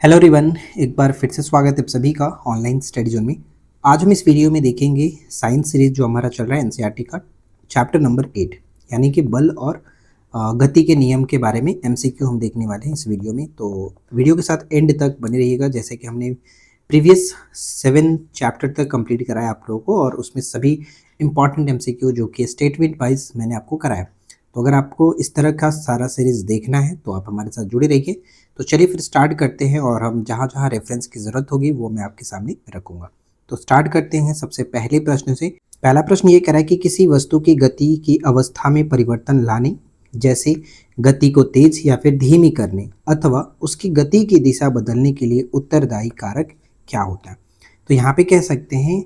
Hello everyone, एक बार फिर से स्वागत है आप सभी का ऑनलाइन स्टडी जोन में। आज हम इस वीडियो में देखेंगे साइंस सीरीज जो हमारा चल रहा है एनसीईआरटी का चैप्टर नंबर 8 यानी कि बल और गति के नियम के बारे में एमसीक्यू हम देखने वाले हैं इस वीडियो में। तो वीडियो के साथ एंड तक बने रहिएगा, जैसे कि हमने प्रीवियस 7 चैप्टर तक कंप्लीट कराया आप लोगों को, और उसमें सभी इंपॉर्टेंट एमसीक्यू जो कि स्टेटमेंट वाइज मैंने आपको कराया। तो अगर आपको इस तरह का सारा सीरीज देखना है तो आप हमारे साथ जुड़े रहिए। तो चलिए फिर स्टार्ट करते हैं, और हम जहाँ जहाँ रेफरेंस की ज़रूरत होगी वो मैं आपके सामने रखूँगा। तो स्टार्ट करते हैं सबसे पहले प्रश्न से। पहला प्रश्न ये कह रहा है कि किसी वस्तु की गति की अवस्था में परिवर्तन लाने, जैसे गति को तेज या फिर धीमी करने अथवा उसकी गति की दिशा बदलने के लिए उत्तरदायी कारक क्या होता है। तो यहाँ पे कह सकते हैं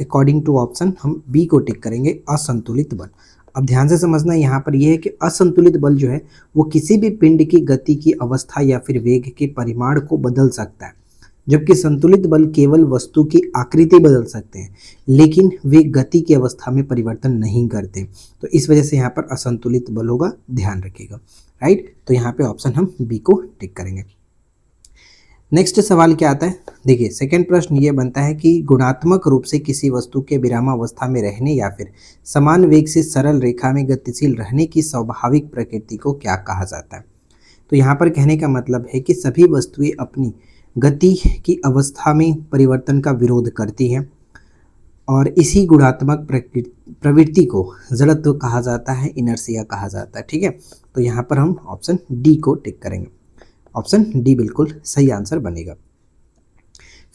अकॉर्डिंग टू ऑप्शन हम बी को टिक करेंगे, असंतुलित बल। अब ध्यान से समझना, यहाँ पर यह है कि असंतुलित बल जो है वो किसी भी पिंड की गति की अवस्था या फिर वेग के परिमाण को बदल सकता है, जबकि संतुलित बल केवल वस्तु की आकृति बदल सकते हैं लेकिन वे गति की अवस्था में परिवर्तन नहीं करते। तो इस वजह से यहाँ पर असंतुलित बल होगा, ध्यान रखिएगा। राइट, तो यहाँ पे ऑप्शन हम बी को टिक करेंगे। नेक्स्ट सवाल क्या आता है, देखिए सेकंड प्रश्न ये बनता है कि गुणात्मक रूप से किसी वस्तु के विरामावस्था में रहने या फिर समान वेग से सरल रेखा में गतिशील रहने की स्वाभाविक प्रकृति को क्या कहा जाता है। तो यहाँ पर कहने का मतलब है कि सभी वस्तुएं अपनी गति की अवस्था में परिवर्तन का विरोध करती हैं, और इसी गुणात्मक प्रवृत्ति को जड़त्व कहा जाता है, इनर्शिया कहा जाता है। ठीक है, तो यहाँ पर हम ऑप्शन डी को टिक करेंगे। ऑप्शन डी बिल्कुल सही आंसर बनेगा।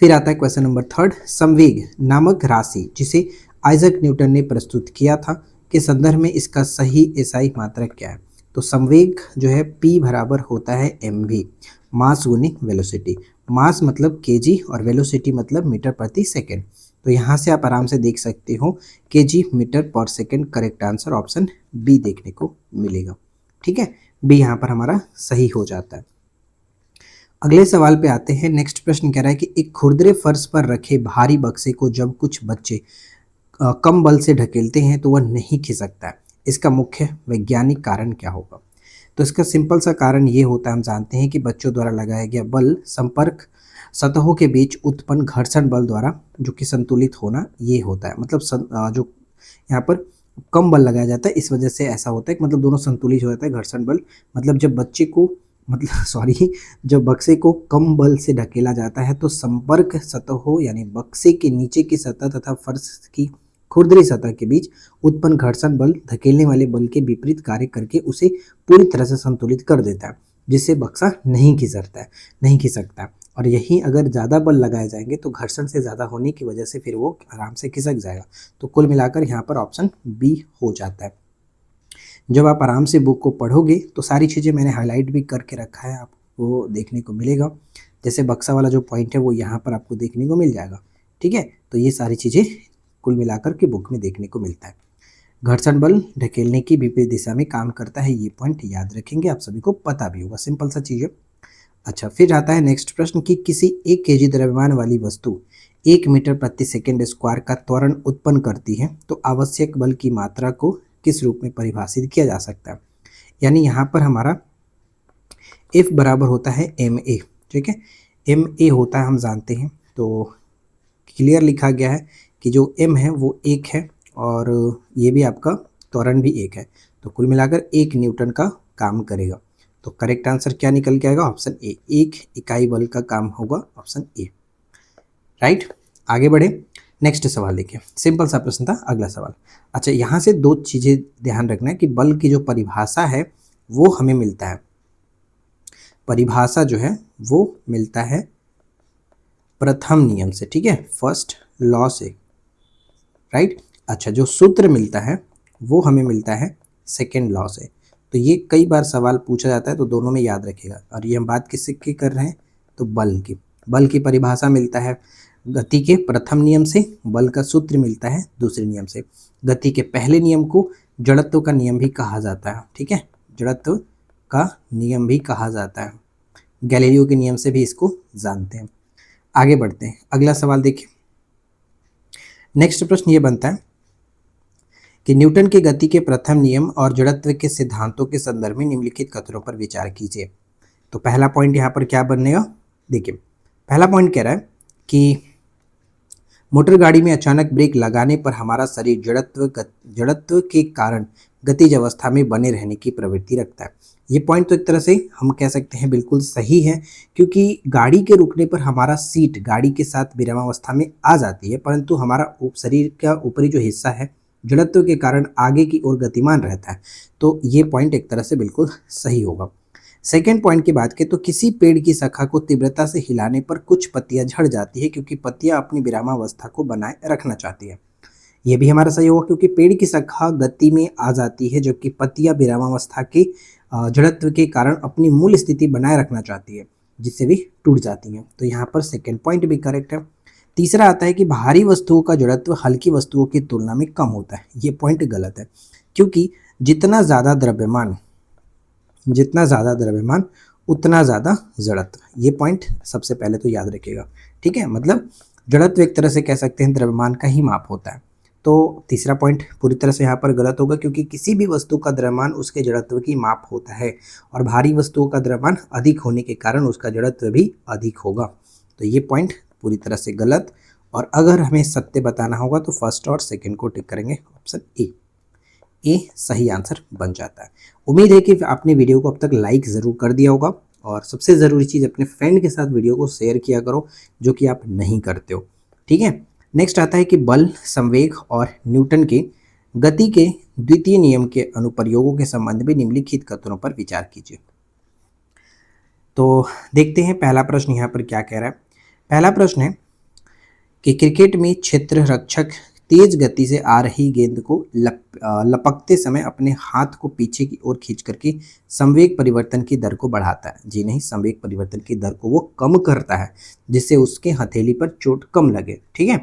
फिर आता है क्वेश्चन नंबर थर्ड, संवेग नामक राशि जिसे आइजक न्यूटन ने प्रस्तुत किया था के संदर्भ में इसका सही एसआई मात्रक क्या है। तो संवेग जो है P बराबर होता है mv, मास गुनी वेलोसिटी। मास मतलब केजी और वेलोसिटी मतलब मीटर प्रति सेकेंड। तो यहाँ से आप आराम से देख सकते हो केजी मीटर पर second, correct answer option B देखने को मिलेगा। ठीक है, बी यहाँ पर हमारा सही हो जाता है। अगले सवाल पे आते हैं। नेक्स्ट प्रश्न कह रहा है कि एक खुरदरे फर्श पर रखे भारी बक्से को जब कुछ बच्चे कम बल से ढकेलते हैं तो वह नहीं खिसकता है, इसका मुख्य वैज्ञानिक कारण क्या होगा। तो इसका सिंपल सा कारण ये होता है, हम जानते हैं कि बच्चों द्वारा लगाया गया बल संपर्क सतहों के बीच उत्पन्न घर्षण बल द्वारा जो कि संतुलित होना ये होता है। मतलब जो यहाँ पर कम बल लगाया जाता है इस वजह से ऐसा होता है कि मतलब दोनों संतुलित हो जाता है। घर्षण बल मतलब जब बच्चे को जब बक्से को कम बल से ढकेला जाता है तो संपर्क सतहों यानी बक्से के नीचे की सतह तथा फर्श की खुरदरी सतह के बीच उत्पन्न घर्षण बल धकेलने वाले बल के विपरीत कार्य करके उसे पूरी तरह से संतुलित कर देता है, जिससे बक्सा नहीं खिसकता। और यही अगर ज़्यादा बल लगाए जाएंगे तो घर्षण से ज़्यादा होने की वजह से फिर वो आराम से खिसक जाएगा। तो कुल मिलाकर यहाँ पर ऑप्शन बी हो जाता है। जब आप आराम से बुक को पढ़ोगे तो सारी चीज़ें मैंने हाईलाइट भी करके रखा है, आपको देखने को मिलेगा। जैसे बक्सा वाला जो पॉइंट है वो यहाँ पर आपको देखने को मिल जाएगा। ठीक है, तो ये सारी चीज़ें कुल मिलाकर के बुक में देखने को मिलता है। घर्षण बल ढकेलने की विपरीत दिशा में काम करता है, ये पॉइंट याद रखेंगे, आप सभी को पता भी होगा, सिंपल सा चीज़ है। अच्छा, फिर आता है नेक्स्ट प्रश्न कि किसी 1 केजी द्रव्यमान वाली वस्तु 1 मीटर प्रति सेकेंड स्क्वायर का त्वरण उत्पन्न करती है तो आवश्यक बल की मात्रा को किस रूप में परिभाषित किया जा सकता है। यानी यहाँ पर हमारा F बराबर होता है ma। ठीक है, ma होता है हम जानते हैं, तो क्लियर लिखा गया है कि जो m है वो 1 है और ये भी आपका त्वरण भी 1 है, तो कुल मिलाकर 1 न्यूटन का काम करेगा। तो करेक्ट आंसर क्या निकल के आएगा, ऑप्शन ए, 1 इकाई बल का काम होगा, ऑप्शन ए। राइट, आगे बढ़े। नेक्स्ट सवाल देखिए, सिंपल सा प्रश्न था। अगला सवाल, अच्छा यहाँ से 2 चीज़ें ध्यान रखना है कि बल की जो परिभाषा है वो हमें मिलता है, परिभाषा जो है वो मिलता है प्रथम नियम से। ठीक है, फर्स्ट लॉ से। राइट, अच्छा जो सूत्र मिलता है वो हमें मिलता है सेकेंड लॉ से। तो ये कई बार सवाल पूछा जाता है, तो दोनों में याद रखिएगा। और ये हम बात किसकी कर रहे हैं, तो बल की परिभाषा मिलता है गति के प्रथम नियम से, बल का सूत्र मिलता है दूसरे नियम से। गति के पहले नियम को जड़त्व का नियम भी कहा जाता है। ठीक है, जड़त्व का नियम भी कहा जाता है, गैलीलियो के नियम से भी इसको जानते हैं। आगे बढ़ते हैं, अगला सवाल देखिए। नेक्स्ट प्रश्न ये बनता है कि न्यूटन के गति के प्रथम नियम और जड़त्व के सिद्धांतों के संदर्भ में निम्नलिखित कथनों पर विचार कीजिए। तो पहला पॉइंट यहाँ पर क्या बनेगा, देखिए, पहला पॉइंट कह रहा है कि मोटर गाड़ी में अचानक ब्रेक लगाने पर हमारा शरीर जड़त्व के कारण गतिज अवस्था में बने रहने की प्रवृत्ति रखता है। ये पॉइंट तो एक तरह से हम कह सकते हैं बिल्कुल सही है, क्योंकि गाड़ी के रुकने पर हमारा सीट गाड़ी के साथ विरामावस्था में आ जाती है, परंतु हमारा शरीर का ऊपरी जो हिस्सा है जड़त्व के कारण आगे की ओर गतिमान रहता है। तो ये पॉइंट एक तरह से बिल्कुल सही होगा। सेकेंड पॉइंट की बात करें तो किसी पेड़ की शाखा को तीव्रता से हिलाने पर कुछ पत्तियां झड़ जाती है, क्योंकि पत्तियां अपनी विरामावस्था को बनाए रखना चाहती है। ये भी हमारा सही होगा, क्योंकि पेड़ की शाखा गति में आ जाती है जबकि पत्तियां विरामावस्था के जड़त्व के कारण अपनी मूल स्थिति बनाए रखना चाहती है, जिससे भी टूट जाती हैं। तो यहाँ पर सेकेंड पॉइंट भी करेक्ट है। तीसरा आता है कि भारी वस्तुओं का जड़त्व हल्की वस्तुओं की तुलना में कम होता है। ये पॉइंट गलत है, क्योंकि जितना ज़्यादा द्रव्यमान उतना ज़्यादा जड़त्व। ये पॉइंट सबसे पहले तो याद रखिएगा, ठीक है। मतलब जड़त्व एक तरह से कह सकते हैं द्रव्यमान का ही माप होता है। तो तीसरा पॉइंट पूरी तरह से यहाँ पर गलत होगा, क्योंकि किसी भी वस्तु का द्रव्यमान उसके जड़त्व की माप होता है, और भारी वस्तुओं का द्रव्यमान अधिक होने के कारण उसका जड़त्व भी अधिक होगा। तो ये पॉइंट पूरी तरह से गलत। और अगर हमें सत्य बताना होगा तो फर्स्ट और सेकेंड को टिक करेंगे, ऑप्शन ए सही आंसर बन जाता है। उम्मीद है कि आपने वीडियो को अब तक लाइक ज़रूर कर दिया होगा, और सबसे ज़रूरी चीज़ अपने फ्रेंड के साथ वीडियो को शेयर किया करो, जो कि आप नहीं करते हो, ठीक है। नेक्स्ट आता है कि बल, संवेग और न्यूटन के गति के द्वितीय नियम के अनुप्रयोगों के संबंध में निम्नलिखित कथनों पर विचार कीजिए। तो देखते हैं पहला प्रश्न यहाँ पर क्या कह रहा है। पहला प्रश्न है कि क्रिकेट में क्षेत्र रक्षक तेज गति से आ रही गेंद को लपकते समय अपने हाथ को पीछे की ओर खींच करके संवेग परिवर्तन की दर को बढ़ाता है। जी नहीं, संवेग परिवर्तन की दर को वो कम करता है, जिससे उसके हथेली पर चोट कम लगे, ठीक है।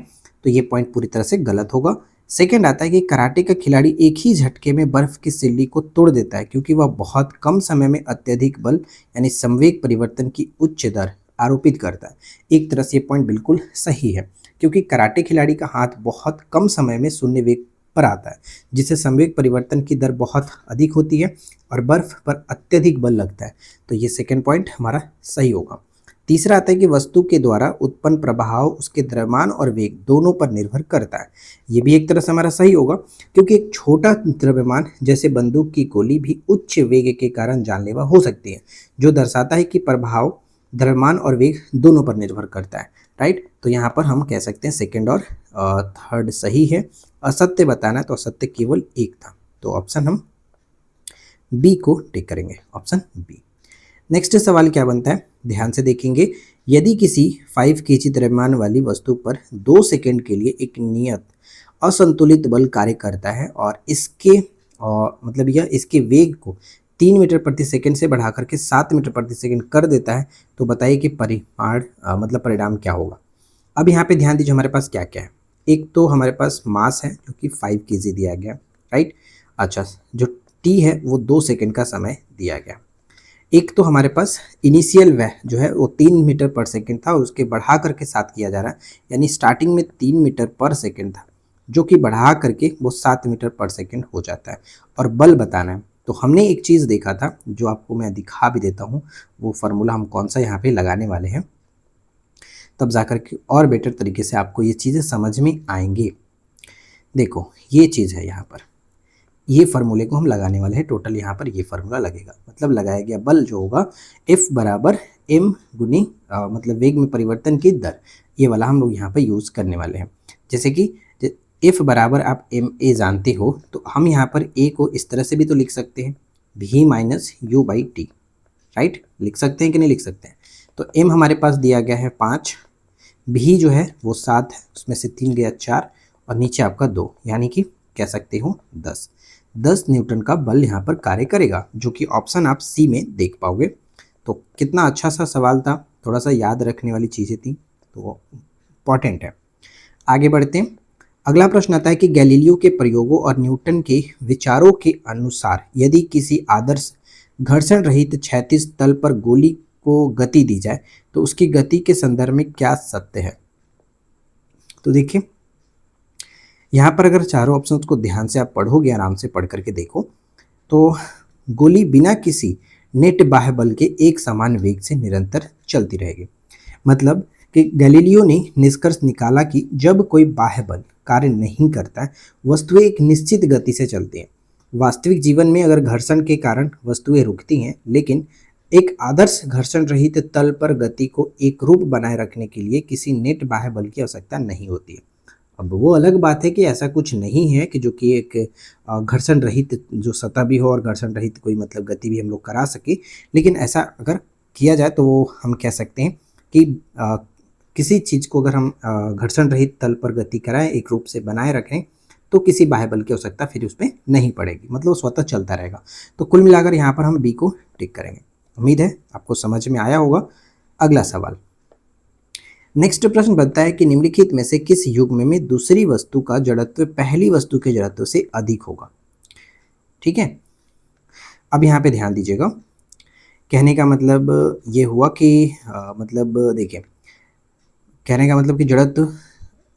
तो ये पॉइंट पूरी तरह से गलत होगा। सेकंड आता है कि कराटे का खिलाड़ी एक ही झटके में बर्फ की सिल्ली को तोड़ देता है, क्योंकि वह बहुत कम समय में अत्यधिक बल यानी संवेग परिवर्तन की उच्च दर आरोपित करता है। एक तरह से ये पॉइंट बिल्कुल सही है, क्योंकि कराटे खिलाड़ी का हाथ बहुत कम समय में शून्य वेग पर आता है, जिससे संवेग परिवर्तन की दर बहुत अधिक होती है और बर्फ पर अत्यधिक बल लगता है। तो ये सेकंड पॉइंट हमारा सही होगा। तीसरा आता है कि वस्तु के द्वारा उत्पन्न प्रभाव उसके द्रव्यमान और वेग दोनों पर निर्भर करता है। ये भी एक तरह से हमारा सही होगा, क्योंकि एक छोटा द्रव्यमान जैसे बंदूक की गोली भी उच्च वेग के कारण जानलेवा हो सकती है, जो दर्शाता है कि प्रभाव द्रव्यमान और वेग दोनों पर निर्भर करता है, राइट। तो यहाँ पर हम कह सकते हैं सेकंड और थर्ड सही है। असत्य बताना है तो असत्य केवल एक था, तो ऑप्शन हम बी को टिक करेंगे, ऑप्शन बी। नेक्स्ट सवाल क्या बनता है, ध्यान से देखेंगे। यदि किसी 5 kg द्रव्यमान वाली वस्तु पर 2 सेकंड के लिए एक नियत असंतुलित बल कार्य करता है और इसके मतलब यह इसके वेग को 3 मीटर प्रति सेकंड से बढ़ा करके 7 मीटर प्रति सेकंड कर देता है, तो बताइए कि परिणाम क्या होगा। अब यहाँ पे ध्यान दीजिए हमारे पास क्या क्या है। एक तो हमारे पास मास है जो कि 5 kg दिया गया, राइट। अच्छा, जो टी है वो 2 सेकंड का समय दिया गया। एक तो हमारे पास इनिशियल वह जो है वो 3 मीटर पर सेकंड था और उसके बढ़ा करके 7 किया जा रहा है, यानी स्टार्टिंग में 3 मीटर पर सेकंड था, जो कि बढ़ा करके वो 7 मीटर पर सेकंड हो जाता है। और बल बताना है तो हमने एक चीज़ देखा था जो आपको मैं दिखा भी देता हूँ, वो फार्मूला हम कौन सा यहाँ पे लगाने वाले हैं, तब जाकर के और बेटर तरीके से आपको ये चीज़ें समझ में आएंगी। देखो ये चीज़ है, यहाँ पर ये फार्मूले को हम लगाने वाले हैं। टोटल यहाँ पर ये फार्मूला लगेगा, मतलब लगाया गया बल जो होगा F बराबर m गुनी मतलब वेग में परिवर्तन की दर, ये वाला हम लोग यहाँ पर यूज़ करने वाले हैं। जैसे कि F बराबर आप ma जानते हो, तो हम यहाँ पर a को इस तरह से भी तो लिख सकते हैं, v minus U by T, right. लिख सकते हैं कि नहीं लिख सकते हैं। तो m हमारे पास दिया गया है 5, v जो है वो 7 है, उसमें से 3 गया 4 और नीचे आपका 2, यानी कि कह सकते हो 10 न्यूटन का बल यहाँ पर कार्य करेगा, जो कि ऑप्शन आप सी में देख पाओगे। तो कितना अच्छा सा सवाल था, थोड़ा सा याद रखने वाली चीज़ें थी, तो इम्पॉर्टेंट है। आगे बढ़ते हैं। अगला प्रश्न आता है कि गैलीलियो के प्रयोगों और न्यूटन के विचारों के अनुसार यदि किसी आदर्श घर्षण रहित क्षैतिज तल पर गोली को गति दी जाए तो उसकी गति के संदर्भ में क्या सत्य है। तो देखिए यहाँ पर अगर चारों ऑप्शंस को ध्यान से आप पढ़ोगे, आराम से पढ़ करके देखो, तो गोली बिना किसी नेट बाह्य बल के एक समान वेग से निरंतर चलती रहेगी। मतलब कि गैलीलियो ने निष्कर्ष निकाला कि जब कोई बाह्य बल कार्य नहीं करता है, वस्तुएं एक निश्चित गति से चलती हैं। वास्तविक जीवन में अगर घर्षण के कारण वस्तुएं रुकती हैं, लेकिन एक आदर्श घर्षण रहित तल पर गति को एक रूप बनाए रखने के लिए किसी नेट बाह्य बल की आवश्यकता नहीं होती है। अब वो अलग बात है कि ऐसा कुछ नहीं है कि जो कि एक घर्षण रहित जो सतह भी हो और घर्षण रहित कोई मतलब गति भी हम लोग करा सके, लेकिन ऐसा अगर किया जाए तो वो हम कह सकते हैं कि किसी चीज़ को अगर हम घर्षण रहित तल पर गति कराएं, एक रूप से बनाए रखें, तो किसी बाह्य बल की आवश्यकता फिर उस पर नहीं पड़ेगी, मतलब वो स्वतः चलता रहेगा। तो कुल मिलाकर यहाँ पर हम बी को टिक करेंगे। उम्मीद है आपको समझ में आया होगा। अगला सवाल, नेक्स्ट प्रश्न बनता है कि निम्नलिखित में से किस युग्म में दूसरी वस्तु का जड़त्व पहली वस्तु के जड़त्व से अधिक होगा। ठीक है, अब यहाँ पे ध्यान दीजिएगा। कहने का मतलब ये हुआ कि मतलब देखिए, कहने का मतलब कि जड़त्व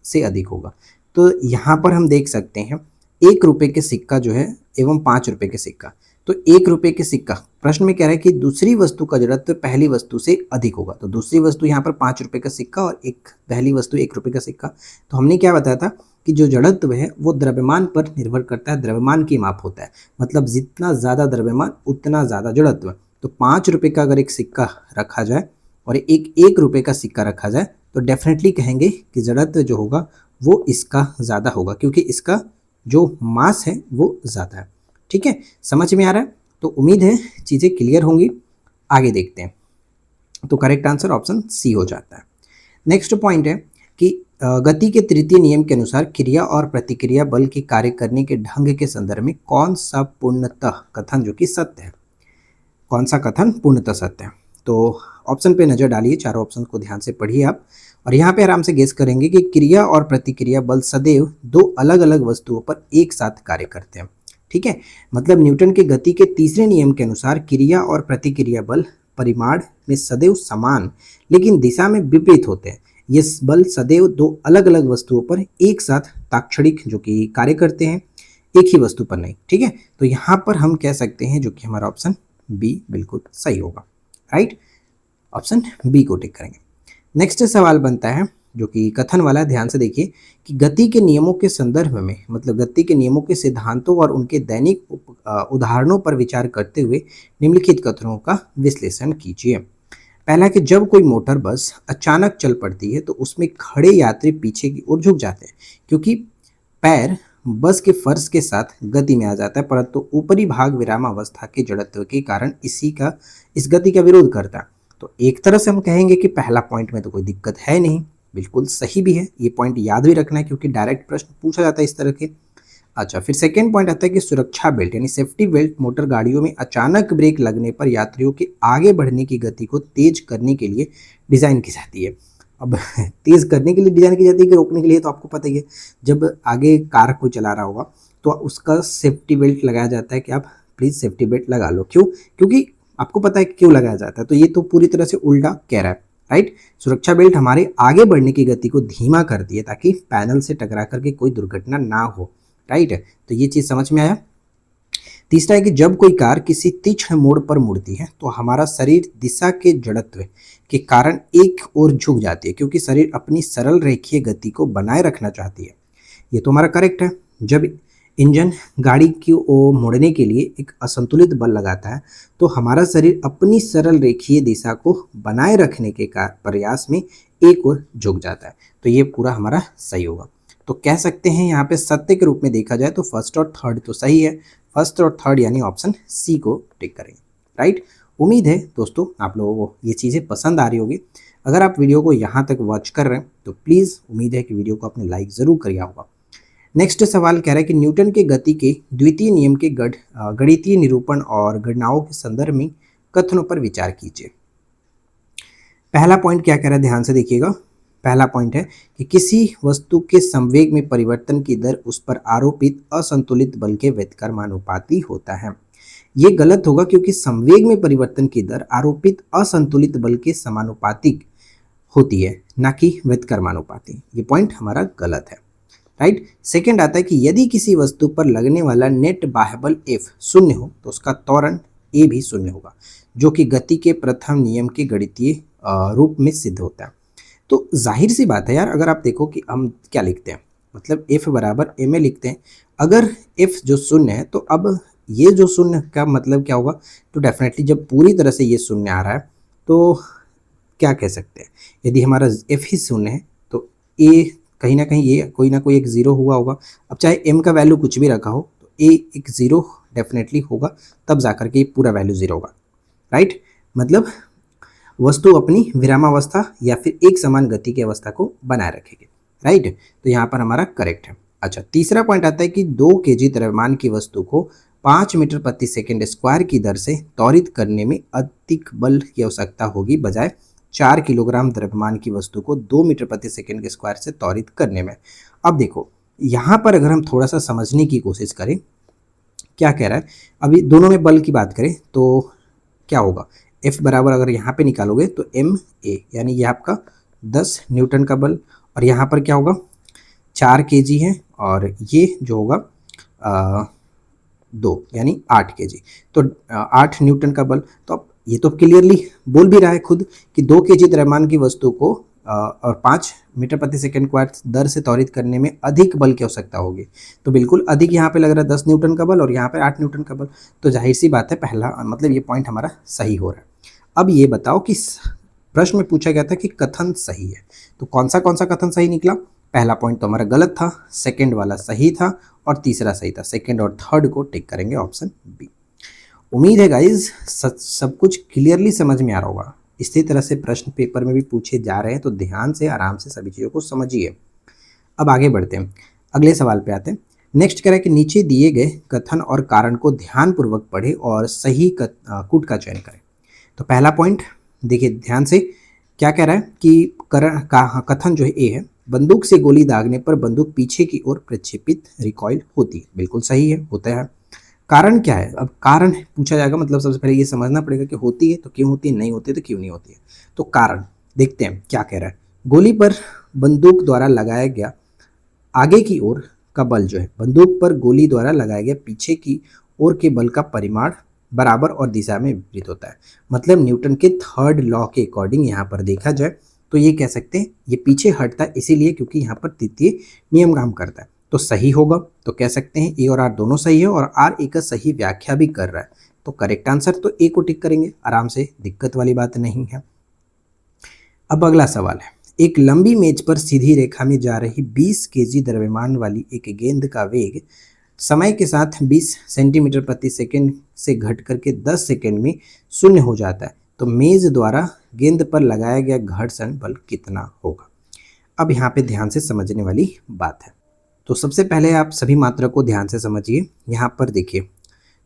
से अधिक होगा। तो यहाँ पर हम देख सकते हैं 1 रुपये के सिक्का जो है एवं 5 रुपये के सिक्का। तो 1 रुपये के सिक्का, प्रश्न में कह रहा है कि दूसरी वस्तु का जड़त्व पहली वस्तु से अधिक होगा। तो दूसरी वस्तु यहाँ पर 5 रुपये का सिक्का और एक पहली वस्तु 1 रुपये का सिक्का। तो हमने क्या बताया था कि जो जड़त्व है वो द्रव्यमान पर निर्भर करता है, द्रव्यमान की माप होता है, मतलब जितना ज़्यादा द्रव्यमान उतना ज़्यादा जड़त्व। तो 5 रुपये का अगर एक सिक्का रखा जाए और एक 1 रुपये का सिक्का रखा जाए, तो डेफिनेटली कहेंगे कि जड़त्व जो होगा वो इसका ज़्यादा होगा, क्योंकि इसका जो मास है वो ज़्यादा है। ठीक है, समझ में आ रहा है? तो उम्मीद है चीज़ें क्लियर होंगी। आगे देखते हैं। तो करेक्ट आंसर ऑप्शन सी हो जाता है। नेक्स्ट पॉइंट है कि गति के तृतीय नियम के अनुसार क्रिया और प्रतिक्रिया बल के कार्य करने के ढंग के संदर्भ में कौन सा पूर्णतः कथन जो कि सत्य है, कौन सा कथन पूर्णतः सत्य है। तो ऑप्शन पे नज़र डालिए, चारों ऑप्शन को ध्यान से पढ़िए आप, और यहाँ पे आराम से गेस करेंगे कि क्रिया और प्रतिक्रिया बल सदैव दो अलग अलग वस्तुओं पर एक साथ कार्य करते हैं। ठीक है, मतलब न्यूटन के गति के तीसरे नियम के अनुसार क्रिया और प्रतिक्रिया बल परिमाण में सदैव समान लेकिन दिशा में विपरीत होते हैं। ये बल सदैव दो अलग अलग वस्तुओं पर एक साथ ताक्षणिक जो कि कार्य करते हैं, एक ही वस्तु पर नहीं। ठीक है, तो यहाँ पर हम कह सकते हैं जो कि हमारा ऑप्शन बी बिल्कुल सही होगा। राइट, ऑप्शन बी को टिक करेंगे। नेक्स्ट सवाल बनता है जो कि कथन वाला है, ध्यान से देखिए कि गति के नियमों के संदर्भ में, मतलब गति के नियमों के सिद्धांतों और उनके दैनिक उदाहरणों पर विचार करते हुए निम्नलिखित कथनों का विश्लेषण कीजिए। पहला कि जब कोई मोटर बस अचानक चल पड़ती है तो उसमें खड़े यात्री पीछे की ओर झुक जाते हैं, क्योंकि पैर बस के फर्श के साथ गति में आ जाता है, परंतु ऊपरी भाग विरामावस्था के जड़त्व के कारण इस गति का विरोध करता है। तो एक तरह से हम कहेंगे कि पहला पॉइंट में तो कोई दिक्कत है नहीं, बिल्कुल सही भी है, ये पॉइंट याद भी रखना है क्योंकि डायरेक्ट प्रश्न पूछा जाता है इस तरह के। अच्छा, फिर सेकंड पॉइंट आता है कि सुरक्षा बेल्ट यानी सेफ्टी बेल्ट मोटर गाड़ियों में अचानक ब्रेक लगने पर यात्रियों के आगे बढ़ने की गति को तेज करने के लिए डिज़ाइन की जाती है। अब तेज करने के लिए डिज़ाइन की जाती है कि रोकने के लिए, तो आपको पता ही है, जब आगे कार कोई चला रहा होगा तो उसका सेफ्टी बेल्ट लगाया जाता है कि आप प्लीज़ सेफ्टी बेल्ट लगा लो। क्यों? क्योंकि आपको पता है क्यों लगाया जाता है, तो ये तो पूरी तरह से उल्टा कह रहा है। राइट, सुरक्षा बेल्ट हमारे आगे बढ़ने की गति को धीमा करती है ताकि पैनल से टकरा करके कोई दुर्घटना ना हो। राइट, तो ये चीज़ समझ में आया। तीसरा है कि जब कोई कार किसी तीक्ष्ण मोड़ पर मुड़ती है तो हमारा शरीर दिशा के जड़त्व के कारण एक ओर झुक जाती है, क्योंकि शरीर अपनी सरल रेखीय गति को बनाए रखना चाहती है। ये तो हमारा करेक्ट है। जब इंजन गाड़ी की ओर मुड़ने के लिए एक असंतुलित बल लगाता है तो हमारा शरीर अपनी सरल रेखीय दिशा को बनाए रखने के प्रयास में एक ओर झुक जाता है। तो ये पूरा हमारा सही होगा। तो कह सकते हैं यहाँ पे सत्य के रूप में देखा जाए तो फर्स्ट और थर्ड तो सही है, फर्स्ट और थर्ड यानी ऑप्शन सी को टिक करेंगे। राइट, उम्मीद है दोस्तों आप लोगों को ये चीज़ें पसंद आ रही होगी। अगर आप वीडियो को यहाँ तक वॉच कर रहे हैं तो प्लीज़ उम्मीद है कि वीडियो को आपने लाइक ज़रूर किया होगा। नेक्स्ट सवाल कह रहा है कि न्यूटन के गति के द्वितीय नियम के गणितीय निरूपण और गणनाओं के संदर्भ में कथनों पर विचार कीजिए। पहला पॉइंट क्या कह रहा है, ध्यान से देखिएगा। पहला पॉइंट है कि किसी वस्तु के संवेग में परिवर्तन की दर उस पर आरोपित असंतुलित बल के व्युत्क्रमानुपाती होता है। ये गलत होगा क्योंकि संवेग में परिवर्तन की दर आरोपित असंतुलित बल के समानुपातिक होती है, ना कि व्युत्क्रमानुपाती। ये पॉइंट हमारा गलत है। राइट, सेकंड आता है कि यदि किसी वस्तु पर लगने वाला नेट बाह्य बल F शून्य हो तो उसका त्वरण A भी शून्य होगा, जो कि गति के प्रथम नियम के गणितीय रूप में सिद्ध होता है। तो जाहिर सी बात है यार, अगर आप देखो कि हम क्या लिखते हैं, मतलब F बराबर ma लिखते हैं। अगर F जो शून्य है तो अब ये जो शून्य का मतलब क्या होगा, तो डेफिनेटली जब पूरी तरह से ये शून्य आ रहा है तो क्या कह सकते हैं, यदि हमारा F ही शून्य है तो A कहीं ना कहीं ये कोई ना कोई एक ज़ीरो हुआ होगा। अब चाहे m का वैल्यू कुछ भी रखा हो तो A एक ज़ीरो डेफिनेटली होगा, तब जाकर के ये पूरा वैल्यू ज़ीरो होगा, राइट। मतलब वस्तु अपनी विरामावस्था या फिर एक समान गति की अवस्था को बनाए रखेगी, राइट। तो यहाँ पर हमारा करेक्ट है। अच्छा, तीसरा पॉइंट आता है कि 2 kg द्रव्यमान की वस्तु को 5 मीटर प्रति सेकंड स्क्वायर की दर से त्वरित करने में अधिक बल की आवश्यकता होगी बजाय 4 किलोग्राम द्रव्यमान की वस्तु को 2 मीटर प्रति सेकंड के स्क्वायर से त्वरित करने में। अब देखो यहाँ पर अगर हम थोड़ा सा समझने की कोशिश करें, क्या कह रहा है, अभी दोनों में बल की बात करें तो क्या होगा, F बराबर अगर यहाँ पे निकालोगे तो ma, यानी ये आपका 10 न्यूटन का बल, और यहाँ पर क्या होगा 4 kg है, और ये जो होगा 2 यानी 8 kg, तो 8 न्यूटन का बल। तो अब ये तो क्लियरली बोल भी रहा है खुद कि 2 kg द्रव्यमान की वस्तु को और 5 मीटर प्रति सेकंड स्क्वायर दर से त्वरित करने में अधिक बल की आवश्यकता होगी। तो बिल्कुल अधिक यहाँ पे लग रहा है 10 न्यूटन का बल और यहाँ पे 8 न्यूटन का बल, तो जाहिर सी बात है पहला मतलब ये पॉइंट हमारा सही हो रहा है। अब ये बताओ कि प्रश्न में पूछा गया था कि कथन सही है, तो कौन सा कथन सही निकला। पहला पॉइंट तो हमारा गलत था, सेकंड वाला सही था और तीसरा सही था। सेकंड और थर्ड को टिक करेंगे, ऑप्शन बी। उम्मीद है गाइज सब कुछ क्लियरली समझ में आ रहा होगा। इसी तरह से प्रश्न पेपर में भी पूछे जा रहे हैं, तो ध्यान से आराम से सभी चीज़ों को समझिए। अब आगे बढ़ते हैं, अगले सवाल पे आते हैं। नेक्स्ट कह रहा है कि नीचे दिए गए कथन और कारण को ध्यानपूर्वक पढ़े और सही कूट का चयन करें। तो पहला पॉइंट देखिए ध्यान से, क्या कह रहा है कि कथन जो है ए है, बंदूक से गोली दागने पर बंदूक पीछे की ओर प्रक्षेपित रिकॉइल होती है। बिल्कुल सही है, होता है। कारण क्या है, अब कारण पूछा जाएगा, मतलब सबसे पहले ये समझना पड़ेगा कि होती है तो क्यों होती है, नहीं होती है तो क्यों नहीं होती है। तो कारण देखते हैं क्या कह रहा है। गोली पर बंदूक द्वारा लगाया गया आगे की ओर का बल जो है, बंदूक पर गोली द्वारा लगाया गया पीछे की ओर के बल का परिमाण बराबर और दिशा में विपरीत होता है। मतलब न्यूटन के थर्ड लॉ के अकॉर्डिंग यहाँ पर देखा जाए तो ये कह सकते हैं ये पीछे हटता है, इसीलिए क्योंकि यहाँ पर तृतीय नियम काम करता है, तो सही होगा। तो कह सकते हैं ए और आर दोनों सही है और आर ए का सही व्याख्या भी कर रहा है, तो करेक्ट आंसर तो ए को टिक करेंगे आराम से, दिक्कत वाली बात नहीं है। अब अगला सवाल है, एक लंबी मेज पर सीधी रेखा में जा रही 20 kg द्रव्यमान वाली एक गेंद का वेग समय के साथ 20 सेंटीमीटर प्रति सेकंड से घट करके 10 सेकंड में शून्य हो जाता है, तो मेज द्वारा गेंद पर लगाया गया घर्षण बल कितना होगा। अब यहाँ पे ध्यान से समझने वाली बात है, तो सबसे पहले आप सभी मात्रा को ध्यान से समझिए। यहाँ पर देखिए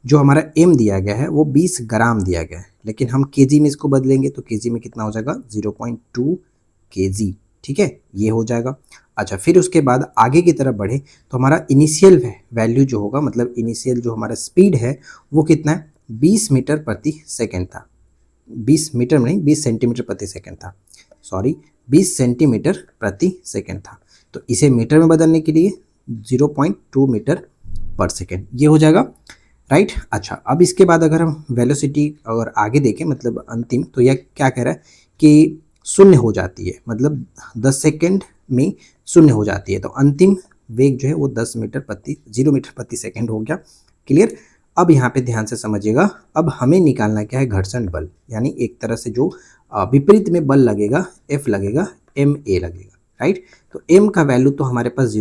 जो हमारा m दिया गया है वो 20 ग्राम दिया गया है, लेकिन हम केजी में इसको बदलेंगे तो केजी में कितना हो जाएगा 0.2 kg, ठीक है, ये हो जाएगा। अच्छा, फिर उसके बाद आगे की तरफ बढ़े तो हमारा इनिशियल वैल्यू जो होगा, मतलब इनिशियल जो हमारा स्पीड है वो कितना है 20 मीटर प्रति सेकेंड था, 20 मीटर में नहीं 20 सेंटीमीटर प्रति सेकेंड था, सॉरी 20 सेंटीमीटर प्रति सेकेंड था। तो इसे मीटर में बदलने के लिए 0.2 मीटर पर सेकेंड ये हो जाएगा, राइट। अच्छा, अब इसके बाद अगर हम वेलोसिटी अगर आगे देखें मतलब अंतिम, तो यह क्या कह रहा है कि शून्य हो जाती है, मतलब 10 सेकेंड में शून्य हो जाती है, तो अंतिम वेग जो है वो 0 मीटर प्रति सेकेंड हो गया। क्लियर। अब यहाँ पे ध्यान से समझिएगा, अब हमें निकालना क्या है घर्षण बल, यानी एक तरह से जो विपरीत में बल लगेगा F लगेगा, ma लगेगा, राइट। तो m का वैल्यू तो हमारे पास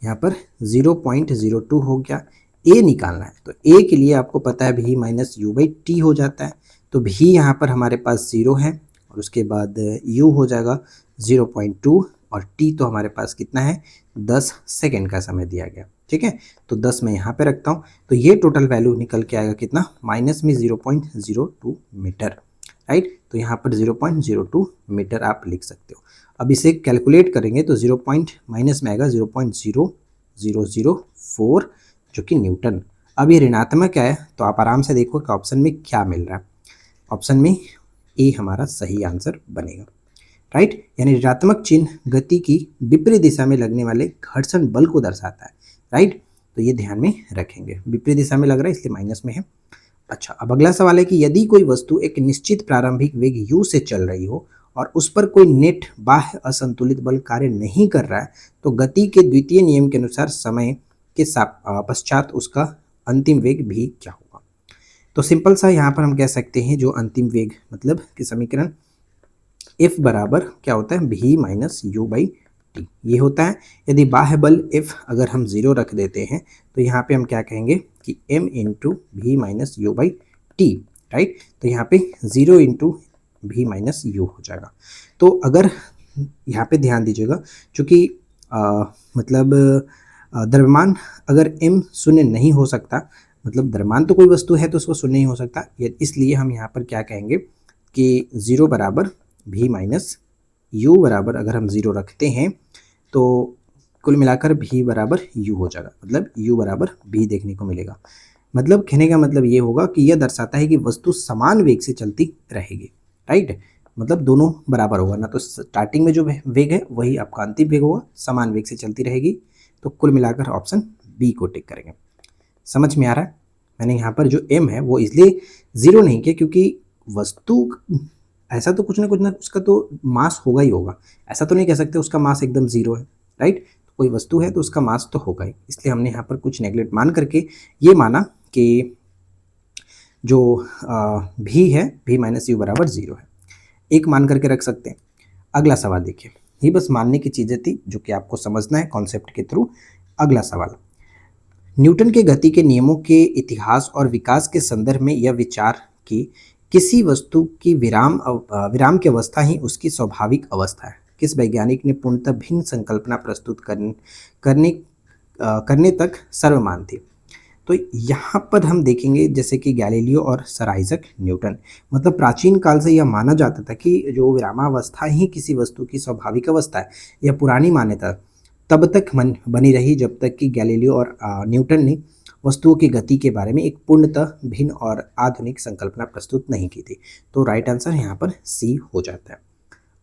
यहाँ पर 0.02 हो गया। a निकालना है तो a के लिए आपको पता है v minus U by T हो जाता है, तो v यहाँ पर हमारे पास 0 है और उसके बाद u हो जाएगा 0.2 और t तो हमारे पास कितना है 10 सेकेंड का समय दिया गया, ठीक है। तो 10 मैं यहाँ पे रखता हूँ, तो ये टोटल वैल्यू निकल के आएगा कितना माइनस में 0.02 मीटर, राइट। तो यहाँ पर 0.02 मीटर आप लिख सकते हो। अब इसे कैलकुलेट करेंगे तो माइनस में आएगा 0.0004 जो कि न्यूटन। अब ये ऋणात्मक है तो आप आराम से देखो कि ऑप्शन में क्या मिल रहा है। ऑप्शन में ए हमारा सही आंसर बनेगा, राइट। यानी ऋणात्मक चिन्ह गति की विपरीत दिशा में लगने वाले घर्षण बल को दर्शाता है, राइट। तो ये ध्यान में रखेंगे, विपरीत दिशा में लग रहा है इसलिए माइनस में है। अच्छा, अब अगला सवाल है कि यदि कोई वस्तु एक निश्चित प्रारंभिक वेग u से चल रही हो और उस पर कोई नेट बाह्य असंतुलित बल कार्य नहीं कर रहा है, तो गति के द्वितीय नियम के अनुसार समय के पश्चात उसका अंतिम वेग भी क्या होगा। तो सिंपल सा यहाँ पर हम कह सकते हैं जो अंतिम वेग मतलब कि समीकरण F बराबर क्या होता है v minus U by T, ये होता है। यदि बाह्य बल F अगर हम जीरो रख देते हैं तो यहाँ पे हम क्या कहेंगे कि m into V minus U by T, right. तो यहाँ पे 0 इंटू वी माइनस यू हो जाएगा। तो अगर यहाँ पे ध्यान दीजिएगा, चूँकि मतलब द्रव्यमान अगर m शून्य नहीं हो सकता, मतलब द्रव्यमान तो कोई वस्तु है तो उसको शून्य नहीं हो सकता, इसलिए हम यहाँ पर क्या कहेंगे कि 0 बराबर v माइनस यू बराबर अगर हम 0 रखते हैं तो कुल मिलाकर v बराबर u हो जाएगा, मतलब u बराबर v देखने को मिलेगा। मतलब कहने का मतलब ये होगा कि यह दर्शाता है कि वस्तु समान वेग से चलती रहेगी, राइट। मतलब दोनों बराबर होगा, ना तो स्टार्टिंग में जो वेग है वही आपका अंतिम वेग होगा, समान वेग से चलती रहेगी। तो कुल मिलाकर ऑप्शन बी को टिक करेंगे। समझ में आ रहा है। मैंने यहाँ पर जो m है वो इसलिए 0 नहीं किया क्योंकि वस्तु ऐसा तो कुछ ना उसका तो मास होगा ही होगा, ऐसा तो नहीं कह सकते उसका मास एकदम 0 है, राइट। कोई वस्तु है तो उसका मास तो होगा ही, इसलिए हमने यहाँ पर कुछ नेगलेक्ट मान करके ये माना कि जो भी है v माइनस यू बराबर 0 है, एक मान करके रख सकते हैं। अगला सवाल देखिए, ये बस मानने की चीज़ें थी जो कि आपको समझना है कॉन्सेप्ट के थ्रू। अगला सवाल, न्यूटन के गति के नियमों के इतिहास और विकास के संदर्भ में यह विचार कि किसी वस्तु की विराम की अवस्था ही उसकी स्वाभाविक अवस्था है, किस वैज्ञानिक ने पूर्णतः भिन्न संकल्पना प्रस्तुत करने तक सर्वमान्य थी। तो यहाँ पर हम देखेंगे जैसे कि गैलीलियो और सर आइजक न्यूटन, मतलब प्राचीन काल से यह माना जाता था कि जो विरामावस्था ही किसी वस्तु की स्वाभाविक अवस्था है। यह पुरानी मान्यता तब तक बनी रही जब तक कि गैलीलियो और न्यूटन ने वस्तुओं की गति के बारे में एक पूर्णतः भिन्न और आधुनिक संकल्पना प्रस्तुत नहीं की थी। तो राइट आंसर यहाँ पर सी हो जाता है।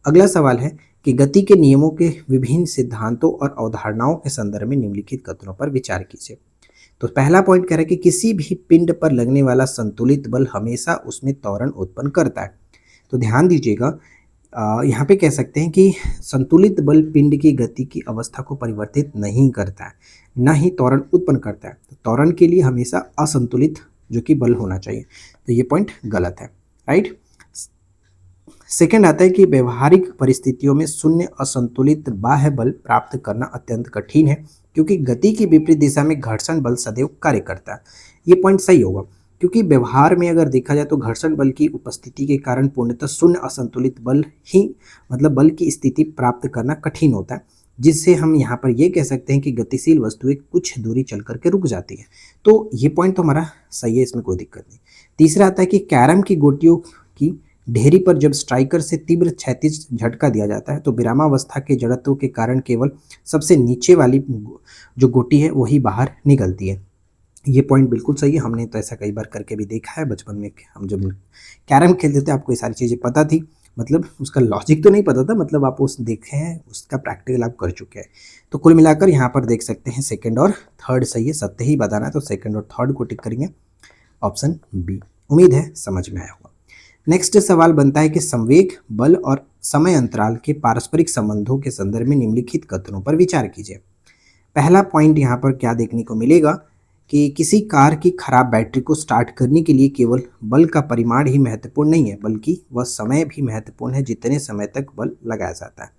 अगला सवाल है कि गति के नियमों के विभिन्न सिद्धांतों और अवधारणाओं के संदर्भ में निम्नलिखित कथनों पर विचार कीजिए। तो पहला पॉइंट कह रहा है कि किसी भी पिंड पर लगने वाला संतुलित बल हमेशा उसमें त्वरण उत्पन्न करता है। तो ध्यान दीजिएगा, यहाँ पे कह सकते हैं कि संतुलित बल पिंड की गति की अवस्था को परिवर्तित नहीं करता है, न ही त्वरण उत्पन्न करता है। तो त्वरण के लिए हमेशा असंतुलित जो कि बल होना चाहिए, तो ये पॉइंट गलत है, राइट। सेकंड आता है कि व्यवहारिक परिस्थितियों में शून्य असंतुलित बाह्य बल प्राप्त करना अत्यंत कठिन है क्योंकि गति की विपरीत दिशा में घर्षण बल सदैव कार्य करता है। ये पॉइंट सही होगा क्योंकि व्यवहार में अगर देखा जाए तो घर्षण बल की उपस्थिति के कारण पूर्णतः शून्य असंतुलित बल ही मतलब बल की स्थिति प्राप्त करना कठिन होता है, जिससे हम यहाँ पर ये कह सकते हैं कि गतिशील वस्तुएं कुछ दूरी चल करके रुक जाती हैं। तो ये पॉइंट तो हमारा सही है, इसमें कोई दिक्कत नहीं। तीसरा आता है कि कैरम की गोटियों की ढेरी पर जब स्ट्राइकर से तीव्र क्षैतिज झटका दिया जाता है तो विरामावस्था के जड़त्व के कारण केवल सबसे नीचे वाली जो गोटी है वही बाहर निकलती है। ये पॉइंट बिल्कुल सही है, हमने तो ऐसा कई बार करके भी देखा है। बचपन में हम जब कैरम खेलते थे आपको ये सारी चीज़ें पता थी, मतलब उसका लॉजिक तो नहीं पता था, मतलब आप उस देखे हैं, उसका प्रैक्टिकल आप कर चुके हैं। तो कुल मिलाकर यहाँ पर देख सकते हैं सेकंड और थर्ड सही है, सत्य ही बताना है तो सेकंड और थर्ड को टिक करेंगे, ऑप्शन बी। उम्मीद है समझ में आया होगा। नेक्स्ट सवाल बनता है कि संवेग बल और समय अंतराल के पारस्परिक संबंधों के संदर्भ में निम्नलिखित कथनों पर विचार कीजिए। पहला पॉइंट यहाँ पर क्या देखने को मिलेगा कि किसी कार की खराब बैटरी को स्टार्ट करने के लिए केवल बल का परिमाण ही महत्वपूर्ण नहीं है बल्कि वह समय भी महत्वपूर्ण है जितने समय तक बल लगाया जाता है।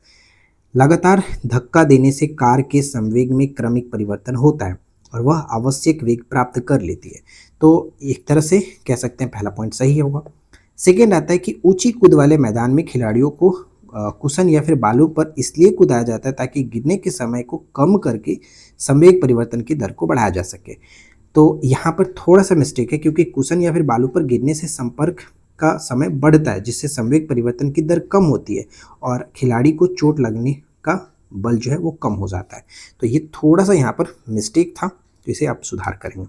लगातार धक्का देने से कार के संवेग में क्रमिक परिवर्तन होता है और वह आवश्यक वेग प्राप्त कर लेती है। तो एक तरह से कह सकते हैं पहला पॉइंट सही होगा। सेकेंड आता है कि ऊंची कूद वाले मैदान में खिलाड़ियों को कुशन या फिर बालू पर इसलिए कूदाया जाता है ताकि गिरने के समय को कम करके संवेग परिवर्तन की दर को बढ़ाया जा सके। तो यहाँ पर थोड़ा सा मिस्टेक है क्योंकि कुशन या फिर बालू पर गिरने से संपर्क का समय बढ़ता है जिससे संवेग परिवर्तन की दर कम होती है और खिलाड़ी को चोट लगने का बल जो है वो कम हो जाता है। तो ये थोड़ा सा यहाँ पर मिस्टेक था, तो इसे आप सुधार करेंगे,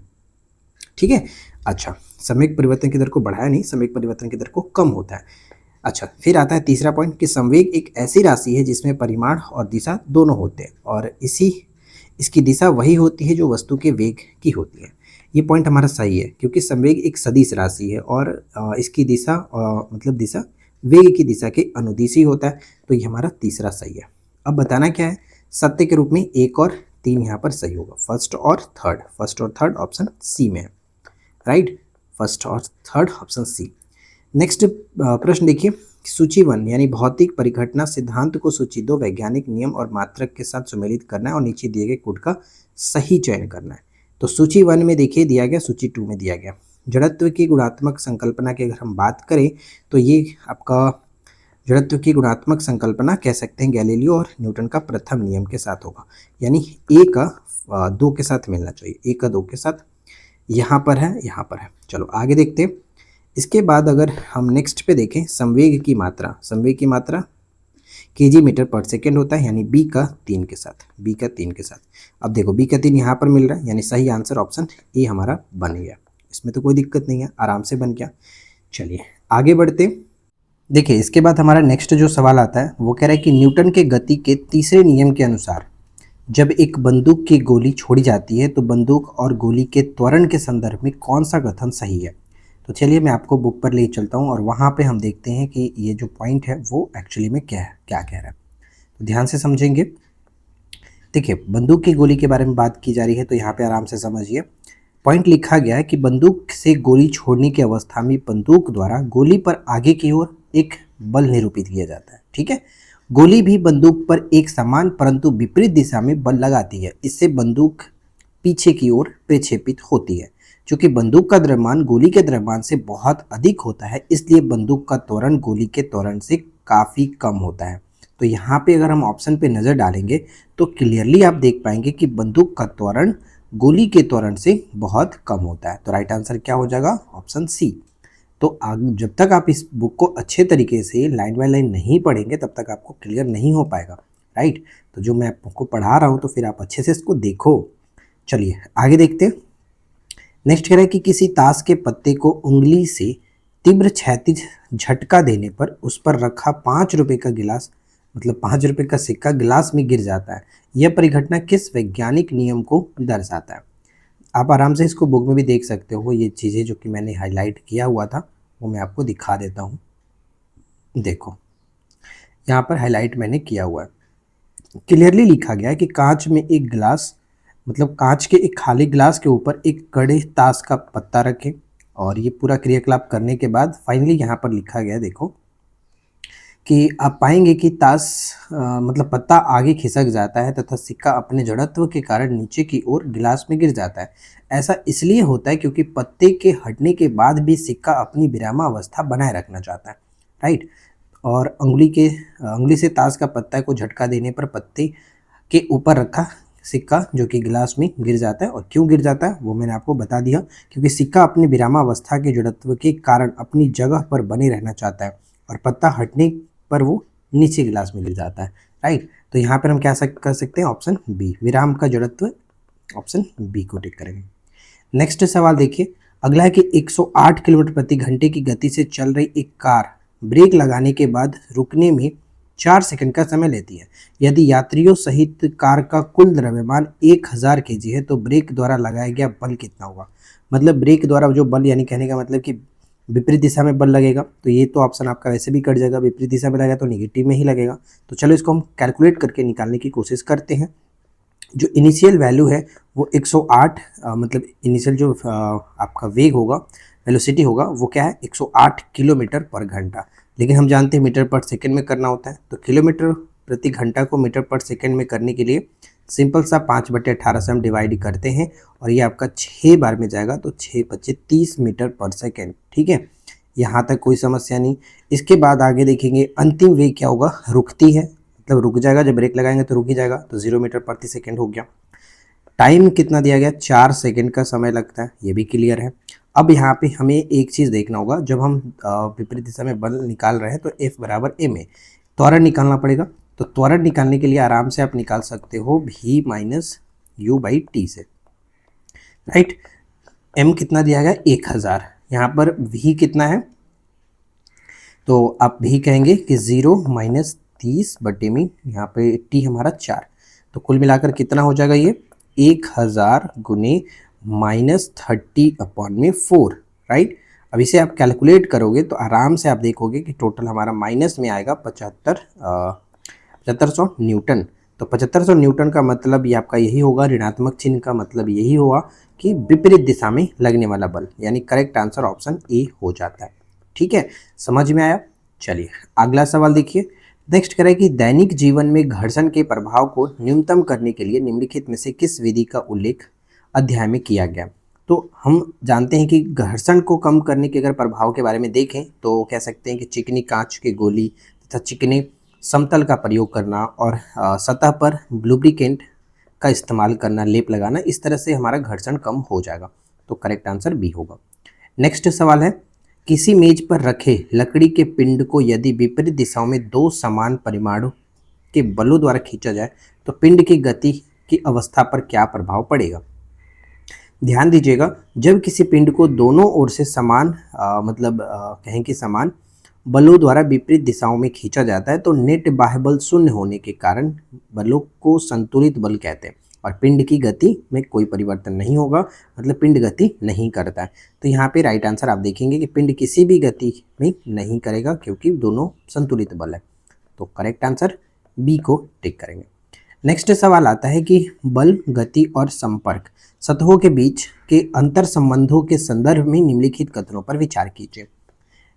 ठीक है। अच्छा, संवेग परिवर्तन की दर को बढ़ाया नहीं, संवेग परिवर्तन की दर को कम होता है। अच्छा, फिर आता है तीसरा पॉइंट कि संवेग एक ऐसी राशि है जिसमें परिमाण और दिशा दोनों होते हैं और इसकी दिशा वही होती है जो वस्तु के वेग की होती है। ये पॉइंट हमारा सही है क्योंकि संवेग एक सदिश राशि है और इसकी दिशा मतलब दिशा वेग की दिशा के अनुदिश होता है, तो ये हमारा तीसरा सही है। अब बताना क्या है, सत्य के रूप में 1 और 3 यहाँ पर सही होगा, फर्स्ट और थर्ड ऑप्शन सी में है, राइट, फर्स्ट और थर्ड ऑप्शन सी। नेक्स्ट प्रश्न देखिए, सूची 1 यानी भौतिक परिघटना सिद्धांत को सूची 2 वैज्ञानिक नियम और मात्रक के साथ सुमेलित करना है और नीचे दिए गए कोड का सही चयन करना है। तो सूची 1 में देखिए दिया गया, सूची 2 में दिया गया। जड़त्व की गुणात्मक संकल्पना की अगर हम बात करें तो ये आपका जड़त्व की गुणात्मक संकल्पना कह सकते हैं गैलीलियो और न्यूटन का प्रथम नियम के साथ होगा, यानी ए का 2 के साथ मिलना चाहिए, ए का 2 के साथ, यहाँ पर है, यहाँ पर है। चलो आगे देखते हैं। इसके बाद अगर हम नेक्स्ट पे देखें, संवेग की मात्रा केजी मीटर पर सेकेंड होता है, यानी बी का 3 के साथ, अब देखो बी का 3 यहाँ पर मिल रहा है, यानी सही आंसर ऑप्शन ए हमारा बन गया। इसमें तो कोई दिक्कत नहीं है, आराम से बन गया। चलिए आगे बढ़ते। देखिए इसके बाद हमारा नेक्स्ट जो सवाल आता है वो कह रहा है कि न्यूटन के गति के तीसरे नियम के अनुसार जब एक बंदूक की गोली छोड़ी जाती है तो बंदूक और गोली के त्वरण के संदर्भ में कौन सा कथन सही है। तो चलिए मैं आपको बुक पर ले चलता हूँ और वहाँ पे हम देखते हैं कि ये जो पॉइंट है वो एक्चुअली में क्या कह रहा है। तो ध्यान से समझेंगे। देखिए बंदूक की गोली के बारे में बात की जा रही है, तो यहाँ पे आराम से समझिए। पॉइंट लिखा गया है कि बंदूक से गोली छोड़ने की अवस्था में बंदूक द्वारा गोली पर आगे की ओर एक बल निरूपित किया जाता है, ठीक है। गोली भी बंदूक पर एक समान परंतु विपरीत दिशा में बल लगाती है, इससे बंदूक पीछे की ओर प्रक्षेपित होती है। चूंकि बंदूक का द्रव्यमान गोली के द्रव्यमान से बहुत अधिक होता है, इसलिए बंदूक का त्वरण गोली के त्वरण से काफ़ी कम होता है। तो यहाँ पे अगर हम ऑप्शन पे नज़र डालेंगे तो क्लियरली आप देख पाएंगे कि बंदूक का त्वरण गोली के त्वरण से बहुत कम होता है। तो राइट आंसर क्या हो जाएगा, ऑप्शन सी। तो जब तक आप इस बुक को अच्छे तरीके से लाइन बाय लाइन नहीं पढ़ेंगे तब तक आपको क्लियर नहीं हो पाएगा, राइट। तो जो मैं आपको पढ़ा रहा हूँ तो फिर आप अच्छे से इसको देखो। चलिए आगे देखते हैं। नेक्स्ट कह रहा है कि किसी ताश के पत्ते को उंगली से तीव्र क्षैतिज झटका देने पर उस पर रखा 5 रुपए का गिलास, मतलब 5 रुपए का सिक्का गिलास में गिर जाता है। यह परिघटना किस वैज्ञानिक नियम को दर्शाता है। आप आराम से इसको बुक में भी देख सकते हो। ये चीज़ें जो कि मैंने हाईलाइट किया हुआ था वो मैं आपको दिखा देता हूँ। देखो यहाँ पर हाईलाइट मैंने किया हुआ है, क्लियरली लिखा गया है कि कांच में एक गिलास, मतलब कांच के एक खाली गिलास के ऊपर एक कड़े ताश का पत्ता रखें और ये पूरा क्रियाकलाप करने के बाद फाइनली यहाँ पर लिखा गया, देखो कि आप पाएंगे कि ताश मतलब पत्ता आगे खिसक जाता है तथा सिक्का अपने जड़त्व के कारण नीचे की ओर गिलास में गिर जाता है। ऐसा इसलिए होता है क्योंकि पत्ते के हटने के बाद भी सिक्का अपनी विरामावस्था बनाए रखना चाहता है, राइट। और अंगुली से ताश का पत्ता को झटका देने पर पत्ते के ऊपर रखा सिक्का जो कि गिलास में गिर जाता है। और क्यों गिर जाता है वो मैंने आपको बता दिया, क्योंकि सिक्का अपनी विरामावस्था के जड़त्व के कारण अपनी जगह पर बने रहना चाहता है और पत्ता हटने पर वो नीचे गिलास में गिर जाता है, राइट। तो यहाँ पर हम क्या कर सकते हैं, ऑप्शन बी, विराम का जड़त्व, ऑप्शन बी को टिक करेंगे। नेक्स्ट सवाल देखिए, अगला है कि 108 किलोमीटर प्रति घंटे की गति से चल रही एक कार ब्रेक लगाने के बाद रुकने में 4 सेकंड का समय लेती है। यदि यात्रियों सहित कार का कुल द्रव्यमान 1000 kg है तो ब्रेक द्वारा लगाया गया बल कितना होगा। मतलब ब्रेक द्वारा जो बल, यानी कहने का मतलब कि विपरीत दिशा में बल लगेगा, तो ये तो ऑप्शन आपका वैसे भी कट जाएगा, विपरीत दिशा में लगेगा तो नेगेटिव में ही लगेगा। तो चलो इसको हम कैलकुलेट करके निकालने की कोशिश करते हैं। जो इनिशियल वैल्यू है वो 108 मतलब इनिशियल जो आपका वेग होगा, वेलोसिटी होगा, वो क्या है 108 किलोमीटर पर घंटा। लेकिन हम जानते हैं मीटर पर सेकंड में करना होता है, तो किलोमीटर प्रति घंटा को मीटर पर सेकंड में करने के लिए सिंपल सा 5/18 से हम डिवाइड करते हैं और ये आपका 6 बार में जाएगा, तो 6×5 30 मीटर पर सेकेंड, ठीक है। यहाँ तक कोई समस्या नहीं। इसके बाद आगे देखेंगे अंतिम वेग क्या होगा, रुकती है, मतलब रुक जाएगा, जब ब्रेक लगाएंगे तो रुक ही जाएगा, तो 0 मीटर प्रति सेकेंड हो गया। टाइम कितना दिया गया, 4 सेकेंड का समय लगता है, ये भी क्लियर है। अब यहाँ पे हमें एक चीज़ देखना होगा, जब हम विपरीत दिशा में बल निकाल रहे हैं तो F बराबर m है, त्वरण निकालना पड़ेगा। तो त्वरण निकालने के लिए आराम से आप निकाल सकते हो v माइनस u/t से, राइट। m कितना दिया गया 1000, यहाँ पर v कितना है, तो आप v कहेंगे कि 0 माइनस 30/में, यहाँ पे t हमारा 4, तो कुल मिलाकर कितना हो जाएगा ये 1000 गुने -30/4, राइट। अब इसे आप कैलकुलेट करोगे तो आराम से आप देखोगे कि टोटल हमारा माइनस में आएगा 7500 न्यूटन। तो 7500 न्यूटन का मतलब ये आपका यही होगा, ऋणात्मक चिन्ह का मतलब यही हुआ कि विपरीत दिशा में लगने वाला बल, यानी करेक्ट आंसर ऑप्शन ए हो जाता है। ठीक है, समझ में आया। चलिए अगला सवाल देखिए। नेक्स्ट करें कि दैनिक जीवन में घर्षण के प्रभाव को न्यूनतम करने के लिए निम्नलिखित में से किस विधि का उल्लेख अध्याय में किया गया। तो हम जानते हैं कि घर्षण को कम करने के अगर प्रभाव के बारे में देखें तो कह सकते हैं कि चिकनी कांच के गोली तथा चिकने समतल का प्रयोग करना और सतह पर लुब्रिकेंट का इस्तेमाल करना, लेप लगाना, इस तरह से हमारा घर्षण कम हो जाएगा। तो करेक्ट आंसर बी होगा। नेक्स्ट सवाल है, किसी मेज पर रखे लकड़ी के पिंड को यदि विपरीत दिशाओं में दो समान परिमाणों के बलों द्वारा खींचा जाए तो पिंड की गति की अवस्था पर क्या प्रभाव पड़ेगा। ध्यान दीजिएगा, जब किसी पिंड को दोनों ओर से समान कहें कि समान बलों द्वारा विपरीत दिशाओं में खींचा जाता है तो नेट बाह्य बल शून्य होने के कारण बलों को संतुलित बल कहते हैं और पिंड की गति में कोई परिवर्तन नहीं होगा, मतलब पिंड गति नहीं करता है। तो यहाँ पे राइट आंसर आप देखेंगे कि पिंड किसी भी गति में नहीं करेगा क्योंकि दोनों संतुलित बल है। तो करेक्ट आंसर बी को टिक करेंगे। नेक्स्ट सवाल आता है कि बल, गति और संपर्क सतहों के बीच के अंतर संबंधों के संदर्भ में निम्नलिखित कथनों पर विचार कीजिए।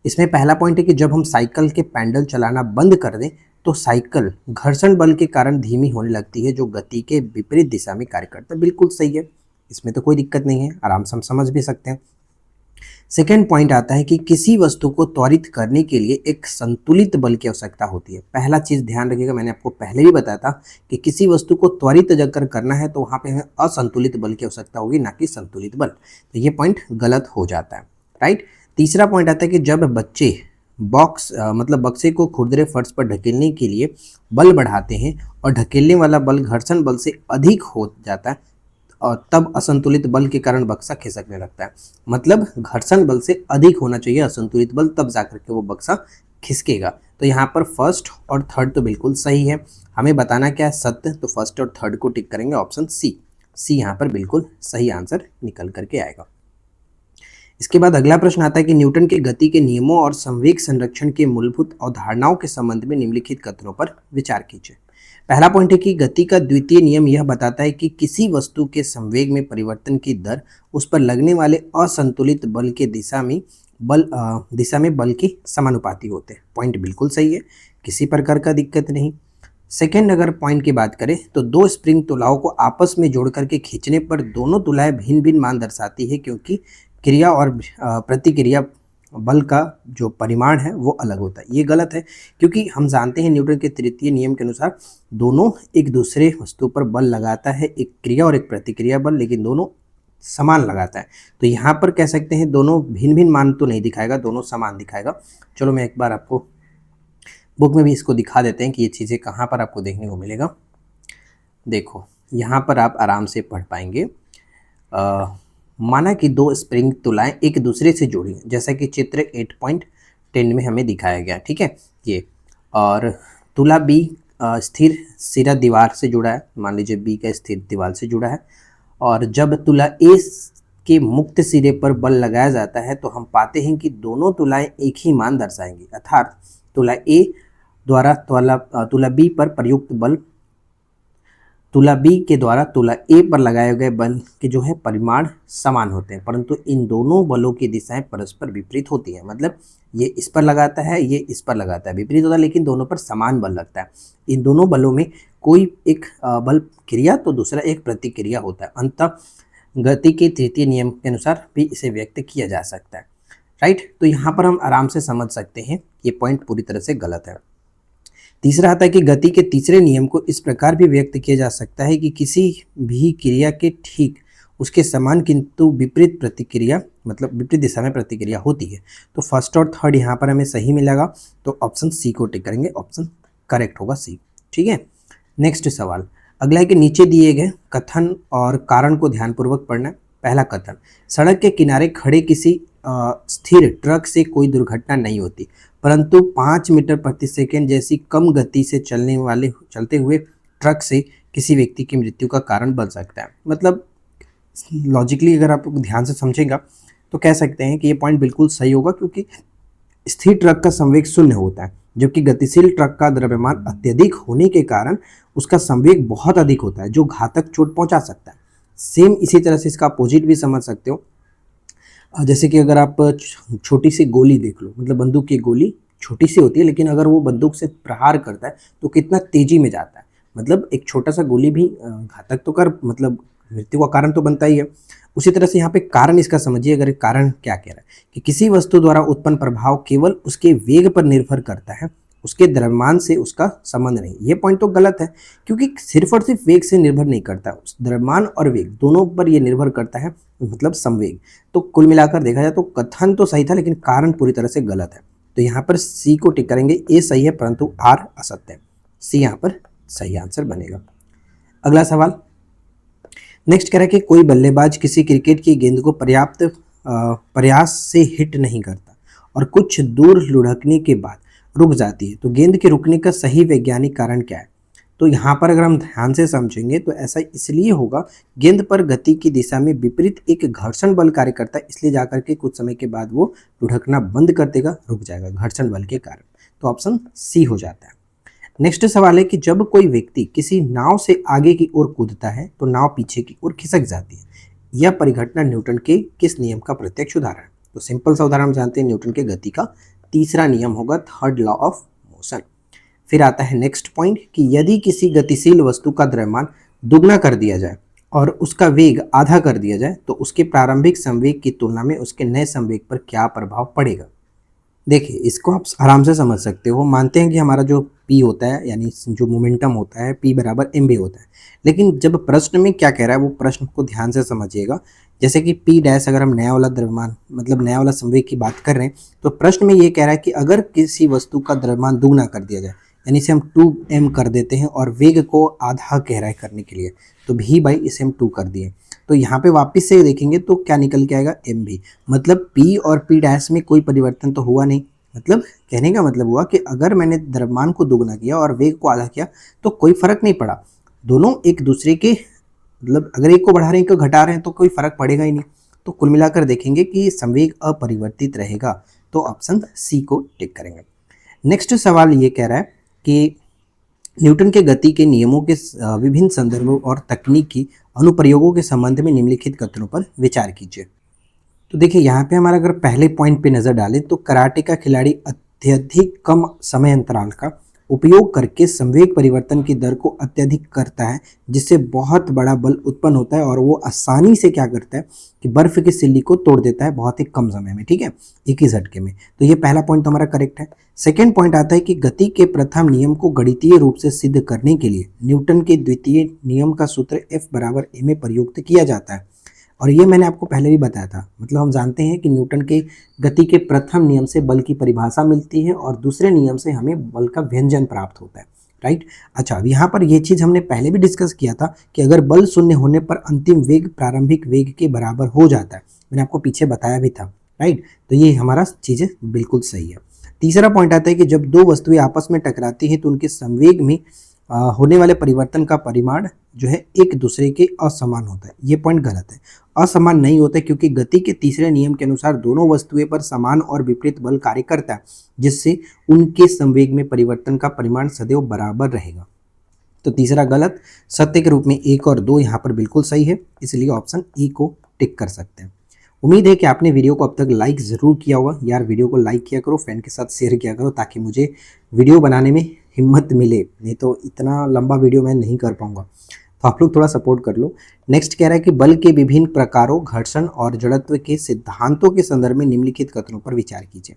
इसमें पहला पॉइंट है कि जब हम साइकिल के पैडल चलाना बंद कर दें तो साइकिल घर्षण बल के कारण धीमी होने लगती है जो गति के विपरीत दिशा में कार्य करता है। बिल्कुल सही है, इसमें तो कोई दिक्कत नहीं है, आराम से हम समझ भी सकते हैं। सेकेंड पॉइंट आता है कि किसी वस्तु को त्वरित करने के लिए एक संतुलित बल की आवश्यकता होती है। पहला चीज़ ध्यान रखिएगा, मैंने आपको पहले भी बताया था कि किसी वस्तु को त्वरित अगर करना है तो वहाँ पे हमें असंतुलित बल की आवश्यकता होगी, ना कि संतुलित बल। तो ये पॉइंट गलत हो जाता है, राइट। तीसरा पॉइंट आता है कि जब बच्चे बक्से को खुरदरे फर्श पर ढकेलने के लिए बल बढ़ाते हैं और ढकेलने वाला बल घर्षण बल से अधिक हो जाता है और तब असंतुलित बल के कारण बक्सा खिसकने लगता है। मतलब घर्षण बल से अधिक होना चाहिए असंतुलित बल, तब जाकर के वो बक्सा खिसकेगा। तो यहाँ पर फर्स्ट और थर्ड तो बिल्कुल सही है, हमें बताना क्या है सत्य, तो फर्स्ट और थर्ड को टिक करेंगे, ऑप्शन सी यहाँ पर बिल्कुल सही आंसर निकल करके आएगा। इसके बाद अगला प्रश्न आता है कि न्यूटन के गति के नियमों और संवेग संरक्षण के मूलभूत अवधारणाओं के संबंध में निम्नलिखित कथनों पर विचार कीजिए। पहला पॉइंट है कि गति का द्वितीय नियम यह बताता है कि किसी वस्तु के संवेग में परिवर्तन की दर उस पर लगने वाले असंतुलित बल के दिशा में बल की समानुपाती होते हैं। पॉइंट बिल्कुल सही है, किसी प्रकार का दिक्कत नहीं। सेकेंड अगर पॉइंट की बात करें तो दो स्प्रिंग तुलाओं को आपस में जोड़ करके खींचने पर दोनों तुलाएं भिन्न भिन्न मान दर्शाती है क्योंकि क्रिया और प्रतिक्रिया बल का जो परिमाण है वो अलग होता है। ये गलत है क्योंकि हम जानते हैं न्यूटन के तृतीय नियम के अनुसार दोनों एक दूसरे वस्तु पर बल लगाता है, एक क्रिया और एक प्रतिक्रिया बल, लेकिन दोनों समान लगाता है। तो यहाँ पर कह सकते हैं दोनों भिन्न भिन्न मान तो नहीं दिखाएगा, दोनों समान दिखाएगा। चलो मैं एक बार आपको बुक में भी इसको दिखा देते हैं कि ये चीज़ें कहाँ पर आपको देखने को मिलेगा। देखो यहाँ पर आप आराम से पढ़ पाएंगे। माना कि दो स्प्रिंग तुलाएं एक दूसरे से जुड़ी हैं, जैसा कि चित्र 8.10 में हमें दिखाया गया, ठीक है ये। और तुला बी स्थिर सिरा दीवार से जुड़ा है, मान लीजिए बी का स्थिर दीवार से जुड़ा है, और जब तुला ए के मुक्त सिरे पर बल लगाया जाता है तो हम पाते हैं कि दोनों तुलाएं एक ही मान दर्शाएंगी, अर्थात तुला ए द्वारा तुला बी पर प्रयुक्त बल तुला बी के द्वारा तुला ए पर लगाए गए बल के जो है परिमाण समान होते हैं, परंतु इन दोनों बलों की दिशाएं परस्पर विपरीत होती हैं। मतलब ये इस पर लगाता है, ये इस पर लगाता है, विपरीत होता है, लेकिन दोनों पर समान बल लगता है। इन दोनों बलों में कोई एक बल क्रिया तो दूसरा एक प्रतिक्रिया होता है। अंततः गति के तृतीय नियम के अनुसार भी इसे व्यक्त किया जा सकता है, राइट। तो यहाँ पर हम आराम से समझ सकते हैं ये पॉइंट पूरी तरह से गलत है। तीसरा आता है कि गति के तीसरे नियम को इस प्रकार भी व्यक्त किया जा सकता है कि किसी भी क्रिया के ठीक उसके समान किंतु विपरीत प्रतिक्रिया, मतलब विपरीत दिशा में प्रतिक्रिया होती है। तो फर्स्ट और थर्ड यहाँ पर हमें सही मिलेगा, तो ऑप्शन सी को टिक करेंगे, ऑप्शन करेक्ट होगा सी, ठीक है। नेक्स्ट सवाल अगला है कि नीचे दिए गए कथन और कारण को ध्यानपूर्वक पढ़ना। पहला कथन, सड़क के किनारे खड़े किसी स्थिर ट्रक से कोई दुर्घटना नहीं होती, परंतु 5 मीटर प्रति सेकेंड जैसी कम गति से चलते हुए ट्रक से किसी व्यक्ति की मृत्यु का कारण बन सकता है। मतलब लॉजिकली अगर आप ध्यान से समझेगा तो कह सकते हैं कि ये पॉइंट बिल्कुल सही होगा, क्योंकि स्थिर ट्रक का संवेग शून्य होता है, जबकि गतिशील ट्रक का द्रव्यमान अत्यधिक होने के कारण उसका संवेग बहुत अधिक होता है, जो घातक चोट पहुंचा सकता है। सेम इसी तरह से इसका अपोजिट भी समझ सकते हो। जैसे कि अगर आप छोटी सी गोली देख लो, मतलब बंदूक की गोली छोटी सी होती है, लेकिन अगर वो बंदूक से प्रहार करता है तो कितना तेजी में जाता है। मतलब एक छोटा सा गोली भी घातक तो कर मतलब मृत्यु का कारण तो बनता ही है। उसी तरह से यहाँ पे कारण इसका समझिए, अगर कारण क्या कह रहा है कि किसी वस्तु द्वारा उत्पन्न प्रभाव केवल उसके वेग पर निर्भर करता है, उसके द्रव्यमान से उसका संबंध नहीं। ये पॉइंट तो गलत है, क्योंकि सिर्फ और सिर्फ वेग से निर्भर नहीं करता, उस द्रव्यमान और वेग दोनों पर ये निर्भर करता है, मतलब संवेग। तो कुल मिलाकर देखा जाए तो कथन तो सही था, लेकिन कारण पूरी तरह से गलत है। तो यहाँ पर सी को टिक करेंगे, ए सही है परंतु आर असत्य है। सी यहाँ पर सही आंसर बनेगा। अगला सवाल नेक्स्ट कह रहा है कि कोई बल्लेबाज किसी क्रिकेट की गेंद को पर्याप्त प्रयास से हिट नहीं करता और कुछ दूर लुढ़कने के बाद रुक जाती है, तो गेंद के रुकने का सही वैज्ञानिक कारण क्या है? तो यहाँ पर अगर हम ध्यान से समझेंगे तो ऐसा इसलिए होगा, गेंद पर गति की दिशा में विपरीत एक घर्षण बल कार्य करता है, इसलिए जाकर के कुछ समय के बाद वो लुढ़कना बंद कर देगा, रुक जाएगा घर्षण बल के कारण। तो ऑप्शन सी हो जाता है। नेक्स्ट सवाल है कि जब कोई व्यक्ति किसी नाव से आगे की ओर कूदता है तो नाव पीछे की ओर खिसक जाती है। यह परिघटना न्यूटन के किस नियम का प्रत्यक्ष उदाहरण है? तो सिंपल सा उदाहरण हम जानते हैं, न्यूटन के गति का तीसरा नियम होगा, थर्ड लॉ ऑफ मोशन। फिर आता है नेक्स्ट पॉइंट कि यदि किसी गतिशील वस्तु का द्रव्यमान दुगना कर दिया जाए और उसका वेग आधा कर दिया जाए तो उसके प्रारंभिक संवेग की तुलना में उसके नए संवेग पर क्या प्रभाव पड़ेगा? देखिए, इसको आप आराम से समझ सकते हो। मानते हैं कि हमारा जो p होता है, यानी जो मोमेंटम होता है, p बराबर mv होता है, लेकिन जब प्रश्न में क्या कह रहा है वो प्रश्न को ध्यान से समझिएगा। जैसे कि p डैश, अगर हम नया वाला द्रव्यमान मतलब नया वाला संवेग की बात कर रहे हैं, तो प्रश्न में ये कह रहा है कि अगर किसी वस्तु का द्रव्यमान दुगना कर दिया जाए, यानी इसे हम 2m कर देते हैं और वेग को आधा कह रहा है करने के लिए, तो v बाई इसे हम 2 कर दिए, तो यहाँ पे वापस से देखेंगे तो क्या निकल के आएगा, एम भी। मतलब P और P डैश में कोई परिवर्तन तो हुआ नहीं। मतलब कहने का मतलब हुआ कि अगर मैंने द्रव्यमान को दुगना किया और वेग को आधा किया तो कोई फर्क नहीं पड़ा। दोनों एक दूसरे के मतलब अगर एक को बढ़ा रहे हैं एक को घटा रहे हैं तो कोई फर्क पड़ेगा ही नहीं। तो कुल मिलाकर देखेंगे कि संवेग अपरिवर्तित रहेगा, तो ऑप्शन सी को टिक करेंगे। नेक्स्ट सवाल ये कह रहा है कि न्यूटन के गति के नियमों के विभिन्न संदर्भों और तकनीकी अनुप्रयोगों के संबंध में निम्नलिखित कथनों पर विचार कीजिए। तो देखिए, यहाँ पे हमारा अगर पहले पॉइंट पे नजर डालें तो कराटे का खिलाड़ी अत्यधिक कम समय अंतराल का उपयोग करके संवेग परिवर्तन की दर को अत्यधिक करता है, जिससे बहुत बड़ा बल उत्पन्न होता है और वो आसानी से क्या करता है कि बर्फ की सिल्ली को तोड़ देता है बहुत ही कम समय में, ठीक है, एक ही झटके में। तो ये पहला पॉइंट तो हमारा करेक्ट है। सेकेंड पॉइंट आता है कि गति के प्रथम नियम को गणितीय रूप से सिद्ध करने के लिए न्यूटन के द्वितीय नियम का सूत्र F बराबर ma प्रयुक्त किया जाता है, और ये मैंने आपको पहले भी बताया था। मतलब हम जानते हैं कि न्यूटन के गति के प्रथम नियम से बल की परिभाषा मिलती है और दूसरे नियम से हमें बल का व्यंजन प्राप्त होता है, राइट। अच्छा, अब यहाँ पर ये चीज़ हमने पहले भी डिस्कस किया था कि अगर बल शून्य होने पर अंतिम वेग प्रारंभिक वेग के बराबर हो जाता है, मैंने आपको पीछे बताया भी था, राइट। तो ये हमारा चीज़ें बिल्कुल सही है। तीसरा पॉइंट आता है कि जब दो वस्तुएं आपस में टकराती हैं तो उनके संवेग में होने वाले परिवर्तन का परिमाण जो है एक दूसरे के असमान होता है। ये पॉइंट गलत है, असमान नहीं होता है, क्योंकि गति के तीसरे नियम के अनुसार दोनों वस्तुएं पर समान और विपरीत बल कार्य करता है, जिससे उनके संवेग में परिवर्तन का परिमाण सदैव बराबर रहेगा। तो तीसरा गलत, सत्य के रूप में 1 और 2 यहाँ पर बिल्कुल सही है, इसलिए ऑप्शन ई को टिक कर सकते हैं। उम्मीद है कि आपने वीडियो को अब तक लाइक ज़रूर किया होगा। यार, वीडियो को लाइक किया करो, फ्रेंड के साथ शेयर किया करो, ताकि मुझे वीडियो बनाने में हिम्मत मिले, नहीं तो इतना लंबा वीडियो मैं नहीं कर पाऊंगा। तो आप लोग थोड़ा सपोर्ट कर लो। नेक्स्ट कह रहा है कि बल के विभिन्न प्रकारों, घर्षण और जड़त्व के सिद्धांतों के संदर्भ में निम्नलिखित कथनों पर विचार कीजिए।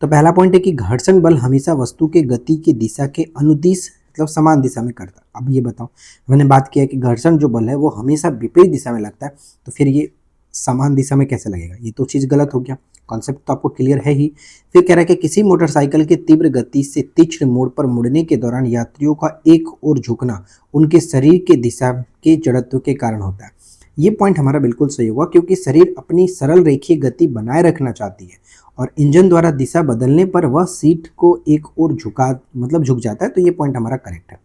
तो पहला पॉइंट है कि घर्षण बल हमेशा वस्तु के गति की दिशा के अनुदिश मतलब समान दिशा में करता है। अब ये बताओ, मैंने बात किया कि घर्षण जो बल है वो हमेशा विपरीत दिशा में लगता है, तो फिर ये समान दिशा में कैसे लगेगा? ये तो चीज़ गलत हो गया। कॉन्सेप्ट तो आपको क्लियर है ही। फिर कह रहा है कि किसी मोटरसाइकिल के तीव्र गति से तीक्ष्ण मोड़ पर मुड़ने के दौरान यात्रियों का एक ओर झुकना उनके शरीर के दिशा के जड़त्व के कारण होता है। ये पॉइंट हमारा बिल्कुल सही होगा, क्योंकि शरीर अपनी सरल रेखीय गति बनाए रखना चाहती है और इंजन द्वारा दिशा बदलने पर वह सीट को एक ओर झुक जाता है। तो ये पॉइंट हमारा करेक्ट है।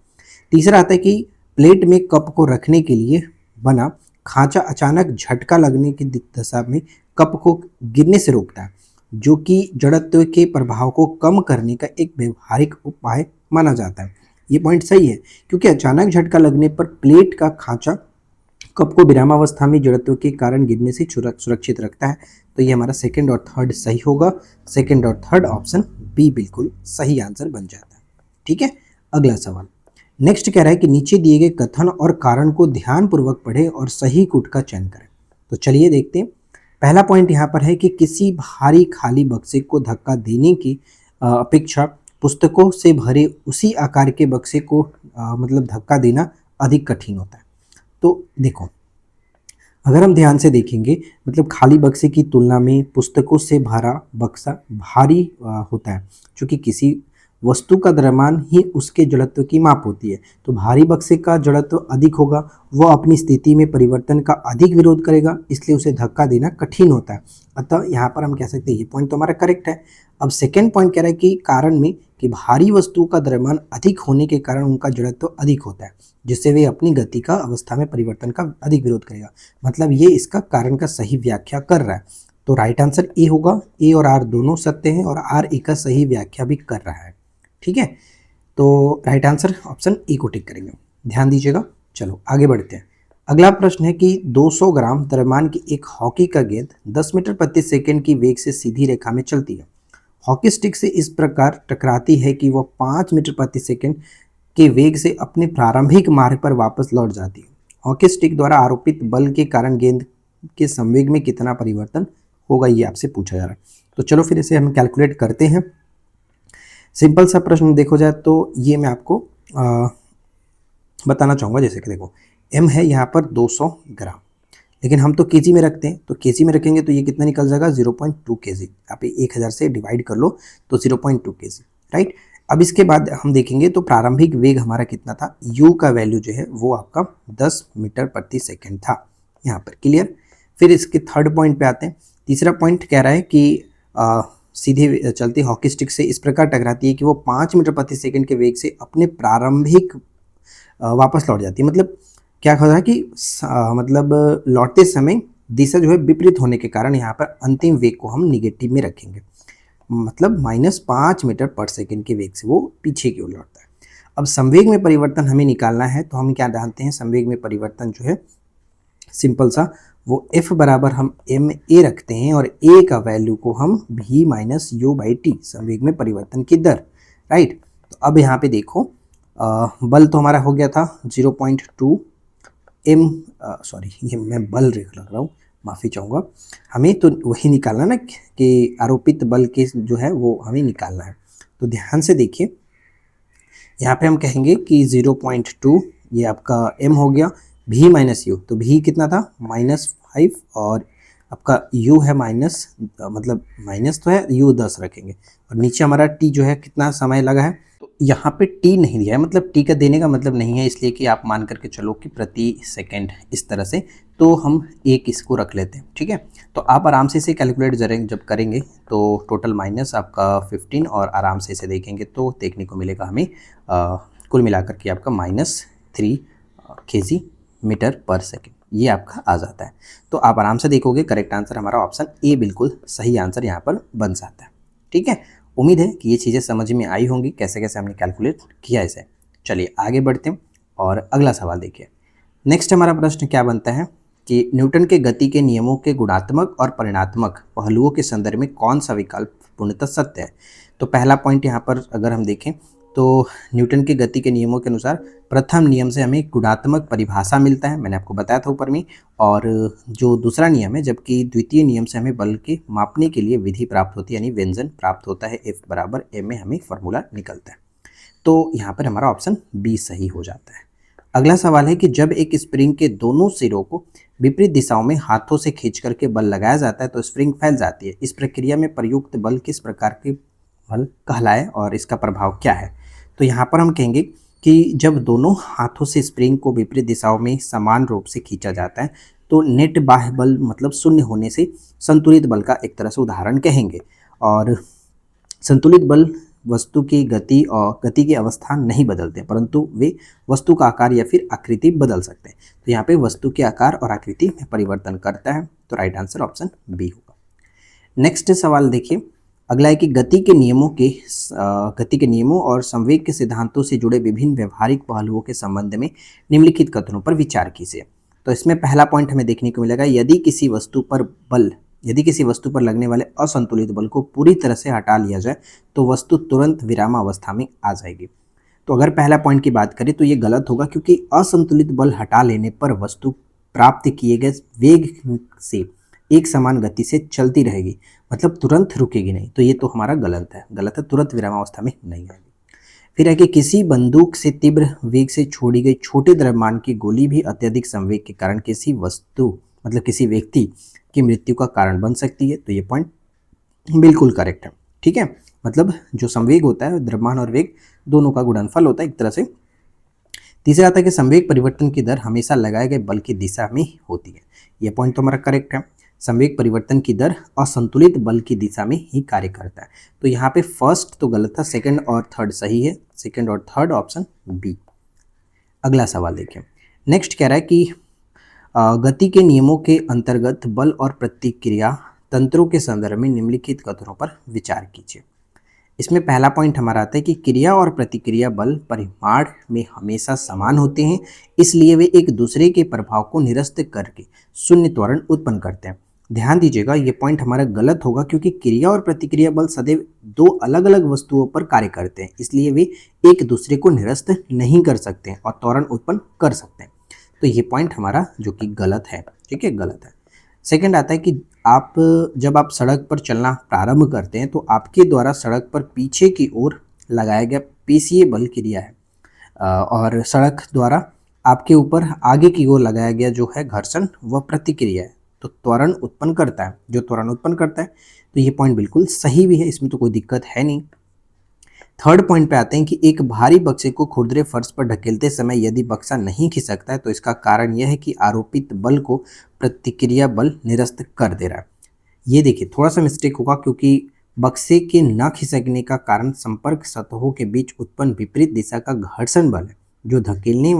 तीसरा आता है कि प्लेट में कप को रखने के लिए बना खांचा अचानक झटका लगने की दशा में कप को गिरने से रोकता है, जो कि जड़त्व के प्रभाव को कम करने का एक व्यवहारिक उपाय माना जाता है। ये पॉइंट सही है, क्योंकि अचानक झटका लगने पर प्लेट का खांचा कप को विरामावस्था में जड़त्व के कारण गिरने से सुरक्षित रखता है। तो ये हमारा सेकंड और थर्ड सही होगा। सेकंड और थर्ड ऑप्शन बी बिल्कुल सही आंसर बन जाता है। ठीक है, अगला सवाल नेक्स्ट कह रहा है कि नीचे दिए गए कथन और कारण को ध्यानपूर्वक पढ़ें और सही कूट का चयन करें। तो चलिए देखते हैं। पहला पॉइंट यहाँ पर है कि किसी भारी खाली बक्से को धक्का देने की अपेक्षा पुस्तकों से भरे उसी आकार के बक्से को मतलब धक्का देना अधिक कठिन होता है। तो देखो, अगर हम ध्यान से देखेंगे, मतलब खाली बक्से की तुलना में पुस्तकों से भरा बक्सा भारी होता है, क्योंकि किसी वस्तु का द्रव्यमान ही उसके जड़त्व की माप होती है। तो भारी बक्से का जड़त्व अधिक होगा, वह अपनी स्थिति में परिवर्तन का अधिक विरोध करेगा, इसलिए उसे धक्का देना कठिन होता है। अतः यहाँ पर हम कह सकते हैं ये पॉइंट तो हमारा करेक्ट है। अब सेकेंड पॉइंट कह रहा है कि कारण में कि भारी वस्तु का द्रव्यमान अधिक होने के कारण उनका जड़त्व अधिक होता है, जिससे वे अपनी गति का अवस्था में परिवर्तन का अधिक विरोध करेगा। मतलब ये इसका कारण का सही व्याख्या कर रहा है। तो राइट आंसर ए होगा। ए और आर दोनों सत्य हैं और आर ए का सही व्याख्या भी कर रहा है। ठीक है, तो राइट आंसर ऑप्शन ए को टिक करेंगे, ध्यान दीजिएगा। चलो आगे बढ़ते हैं। अगला प्रश्न है कि 200 ग्राम द्रव्यमान की एक हॉकी का गेंद 10 मीटर प्रति सेकंड की वेग से सीधी रेखा में चलती है। हॉकी स्टिक से इस प्रकार टकराती है कि वह 5 मीटर प्रति सेकंड के वेग से अपने प्रारंभिक मार्ग पर वापस लौट जाती है। हॉकी स्टिक द्वारा आरोपित बल के कारण गेंद के संवेग में कितना परिवर्तन होगा, ये आपसे पूछा जा रहा है। तो चलो फिर इसे हम कैलकुलेट करते हैं। सिंपल सा प्रश्न देखो जाए तो ये मैं आपको बताना चाहूँगा। जैसे कि देखो, m है यहाँ पर 200 ग्राम, लेकिन हम तो केजी में रखते हैं, तो केजी में रखेंगे तो ये कितना निकल जाएगा 0.2 केजी। आप 1000 से डिवाइड कर लो तो 0.2 केजी, राइट। अब इसके बाद हम देखेंगे तो प्रारंभिक वेग हमारा कितना था, u का वैल्यू जो है वो आपका 10 मीटर प्रति सेकेंड था, यहाँ पर क्लियर। फिर इसके थर्ड पॉइंट पे आते हैं। तीसरा पॉइंट कह रहा है कि सीधे चलती हॉकी स्टिक से इस प्रकार टकराती है कि वो 5 मीटर प्रति सेकंड के वेग से अपने प्रारंभिक वापस लौट जाती है। मतलब क्या हो रहा है कि मतलब लौटते समय दिशा जो है विपरीत होने के कारण यहाँ पर अंतिम वेग को हम निगेटिव में रखेंगे, मतलब -5 मीटर पर सेकंड के वेग से वो पीछे की ओर लौटता है। अब संवेग में परिवर्तन हमें निकालना है, तो हम क्या जानते हैं, संवेग में परिवर्तन जो है सिंपल सा वो f बराबर हम एम ए रखते हैं और a का वैल्यू को हम v minus U by T, संवेग में परिवर्तन की दर, राइट। तो अब यहाँ पे देखो बल तो हमारा हो गया था 0.2 m, सॉरी ये मैं बल लिख रहा हूँ, माफ़ी चाहूँगा। हमें तो वही निकालना ना कि आरोपित बल के जो है वो हमें निकालना है। तो ध्यान से देखिए, यहाँ पे हम कहेंगे कि 0.2 ये आपका m हो गया, v माइनस यू, तो v कितना था -5 और आपका u है माइनस, मतलब माइनस तो है, u 10 रखेंगे और नीचे हमारा t जो है कितना समय लगा है, तो यहाँ पे t नहीं दिया है, मतलब t का देने का मतलब नहीं है, इसलिए कि आप मान करके चलो कि प्रति सेकंड इस तरह से, तो हम एक इसको रख लेते हैं। ठीक है, तो आप आराम से इसे कैलकुलेट जब करेंगे तो टोटल माइनस आपका 15 और आराम से इसे देखेंगे तो देखने को मिलेगा हमें कुल मिलाकर के आपका -3 kg मीटर पर सेकेंड, ये आपका आ जाता है। तो आप आराम से देखोगे करेक्ट आंसर हमारा ऑप्शन ए बिल्कुल सही आंसर यहाँ पर बन जाता है। ठीक है, उम्मीद है कि ये चीज़ें समझ में आई होंगी, कैसे कैसे हमने कैलकुलेट किया इसे। चलिए आगे बढ़ते हैं और अगला सवाल देखिए। नेक्स्ट हमारा प्रश्न क्या बनता है कि न्यूटन के गति के नियमों के गुणात्मक और परिणात्मक पहलुओं के संदर्भ में कौन सा विकल्प पूर्णतः सत्य है। तो पहला पॉइंट यहाँ पर अगर हम देखें तो न्यूटन के गति के नियमों के अनुसार प्रथम नियम से हमें गुणात्मक परिभाषा मिलता है, मैंने आपको बताया था ऊपर में, और जो दूसरा नियम है, जबकि द्वितीय नियम से हमें बल के मापने के लिए विधि प्राप्त होती है, यानी व्यंजन प्राप्त होता है, F बराबर m में हमें फॉर्मूला निकलता है। तो यहाँ पर हमारा ऑप्शन बी सही हो जाता है। अगला सवाल है कि जब एक स्प्रिंग के दोनों सिरों को विपरीत दिशाओं में हाथों से खींच करके बल लगाया जाता है तो स्प्रिंग फैल जाती है। इस प्रक्रिया में प्रयुक्त बल किस प्रकार के बल कहलाए और इसका प्रभाव क्या है। तो यहाँ पर हम कहेंगे कि जब दोनों हाथों से स्प्रिंग को विपरीत दिशाओं में समान रूप से खींचा जाता है तो नेट बाह्य बल मतलब शून्य होने से संतुलित बल का एक तरह से उदाहरण कहेंगे। और संतुलित बल वस्तु की गति और गति की अवस्था नहीं बदलते, परंतु वे वस्तु का आकार या फिर आकृति बदल सकते हैं। तो यहाँ पे वस्तु के आकार और आकृति में परिवर्तन करता है, तो राइट आंसर ऑप्शन बी होगा। नेक्स्ट सवाल देखिए, अगला है कि गति के नियमों और संवेग के सिद्धांतों से जुड़े विभिन्न व्यवहारिक पहलुओं के संबंध में निम्नलिखित कथनों पर विचार कीजिए। तो इसमें पहला पॉइंट हमें देखने को मिलेगा, यदि किसी वस्तु पर लगने वाले असंतुलित बल को पूरी तरह से हटा लिया जाए तो वस्तु तुरंत विरामावस्था में आ जाएगी। तो अगर पहला पॉइंट की बात करें तो ये गलत होगा, क्योंकि असंतुलित बल हटा लेने पर वस्तु प्राप्त किए गए वेग से एक समान गति से चलती रहेगी, मतलब तुरंत रुकेगी नहीं। तो ये तो हमारा गलत है, तुरंत विरामावस्था में नहीं आएगी। फिर है कि किसी बंदूक से तीव्र वेग से छोड़ी गई छोटे द्रव्यमान की गोली भी अत्यधिक संवेग के कारण किसी व्यक्ति की मृत्यु का कारण बन सकती है। तो ये पॉइंट बिल्कुल करेक्ट है, ठीक है। मतलब जो संवेग होता है द्रव्यमान और वेग दोनों का गुणनफल होता है एक तरह से। तीसरा आता है कि संवेग परिवर्तन की दर हमेशा लगाए गए बल की दिशा में होती है। यह पॉइंट तो हमारा करेक्ट है। संवेग परिवर्तन की दर असंतुलित बल की दिशा में ही कार्य करता है। तो यहाँ पे फर्स्ट तो गलत था, सेकंड और थर्ड सही है। सेकंड और थर्ड ऑप्शन बी। अगला सवाल देखिए, नेक्स्ट कह रहा है कि गति के नियमों के अंतर्गत बल और प्रतिक्रिया तंत्रों के संदर्भ में निम्नलिखित कथनों पर विचार कीजिए। इसमें पहला पॉइंट हमारा आता है कि क्रिया और प्रतिक्रिया बल परिमाण में हमेशा समान होते हैं, इसलिए वे एक दूसरे के प्रभाव को निरस्त करके शून्य त्वरण उत्पन्न करते हैं। ध्यान दीजिएगा, ये पॉइंट हमारा गलत होगा, क्योंकि क्रिया और प्रतिक्रिया बल सदैव दो अलग अलग वस्तुओं पर कार्य करते हैं, इसलिए वे एक दूसरे को निरस्त नहीं कर सकते हैं और त्वरण उत्पन्न कर सकते हैं। तो ये पॉइंट हमारा जो कि गलत है, ठीक है, गलत है। सेकंड आता है कि जब आप सड़क पर चलना प्रारंभ करते हैं तो आपके द्वारा सड़क पर पीछे की ओर लगाया गया पेशीय बल क्रिया है और सड़क द्वारा आपके ऊपर आगे की ओर लगाया गया जो है घर्षण वह प्रतिक्रिया है। तो त्वरण उत्पन्न करता है, जो त्वरण उत्पन्न करता है। तो ये पॉइंट बिल्कुल सही भी है, इसमें तो कोई दिक्कत है नहीं। थर्ड पॉइंट पे आते हैं कि एक भारी बक्से को खुरदरे फर्श पर ढकेलते समय यदि बक्सा नहीं खिसकता है तो इसका कारण यह है कि आरोपित बल को प्रतिक्रिया बल निरस्त कर दे रहा है। ये देखिए थोड़ा सा मिस्टेक होगा, क्योंकि बक्से के न खिसकने का कारण संपर्क सतहों के बीच उत्पन्न विपरीत दिशा का घर्षण बल है, जो धकेलने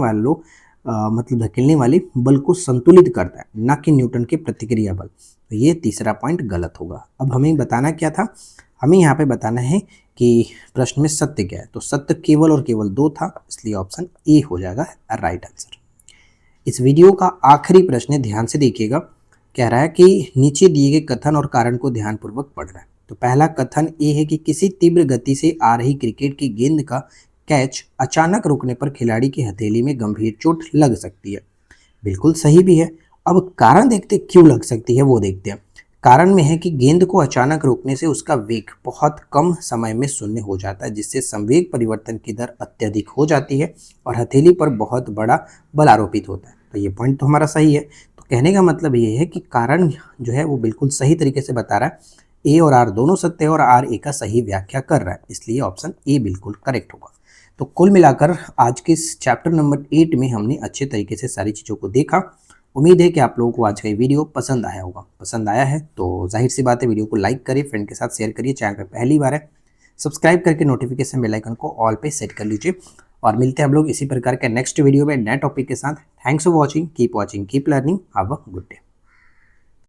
वाले बल को संतुलित करता है, न कि न्यूटन के प्रतिक्रिया बल। तो ये तीसरा पॉइंट गलत होगा। अब हमें बताना क्या था, हमें यहाँ पे बताना है कि प्रश्न में सत्य क्या है। तो सत्य केवल और केवल 2 था, इसलिए ऑप्शन ए हो जाएगा राइट आंसर। इस वीडियो का आखिरी प्रश्न ध्यान से देखिएगा, कह रहा है कि नीचे दिए गए कथन और कारण को ध्यानपूर्वक पढ़ रहा है। तो पहला कथन ए है कि किसी तीव्र गति से आ रही क्रिकेट की गेंद का कैच अचानक रुकने पर खिलाड़ी की हथेली में गंभीर चोट लग सकती है। बिल्कुल सही भी है। अब कारण देखते क्यों लग सकती है वो देखते हैं। कारण में है कि गेंद को अचानक रोकने से उसका वेग बहुत कम समय में शून्य हो जाता है, जिससे संवेग परिवर्तन की दर अत्यधिक हो जाती है और हथेली पर बहुत बड़ा बल आरोपित होता है। तो ये पॉइंट तो हमारा सही है। तो कहने का मतलब ये है कि कारण जो है वो बिल्कुल सही तरीके से बता रहा है। ए और आर दोनों सत्य है और आर ए का सही व्याख्या कर रहा है, इसलिए ऑप्शन ए बिल्कुल करेक्ट होगा। तो कुल मिलाकर आज के इस चैप्टर नंबर 8 में हमने अच्छे तरीके से सारी चीज़ों को देखा। उम्मीद है कि आप लोगों को आज का ये वीडियो पसंद आया होगा। पसंद आया है तो जाहिर सी बात है वीडियो को लाइक करिए, फ्रेंड के साथ शेयर करिए। चैनल पर पहली बार है सब्सक्राइब करके नोटिफिकेशन बेल आइकन को ऑल पे सेट कर लीजिए। और मिलते हैं हम लोग इसी प्रकार के नेक्स्ट वीडियो में नए टॉपिक के साथ। Thanks for watching, keep learning, have a good day.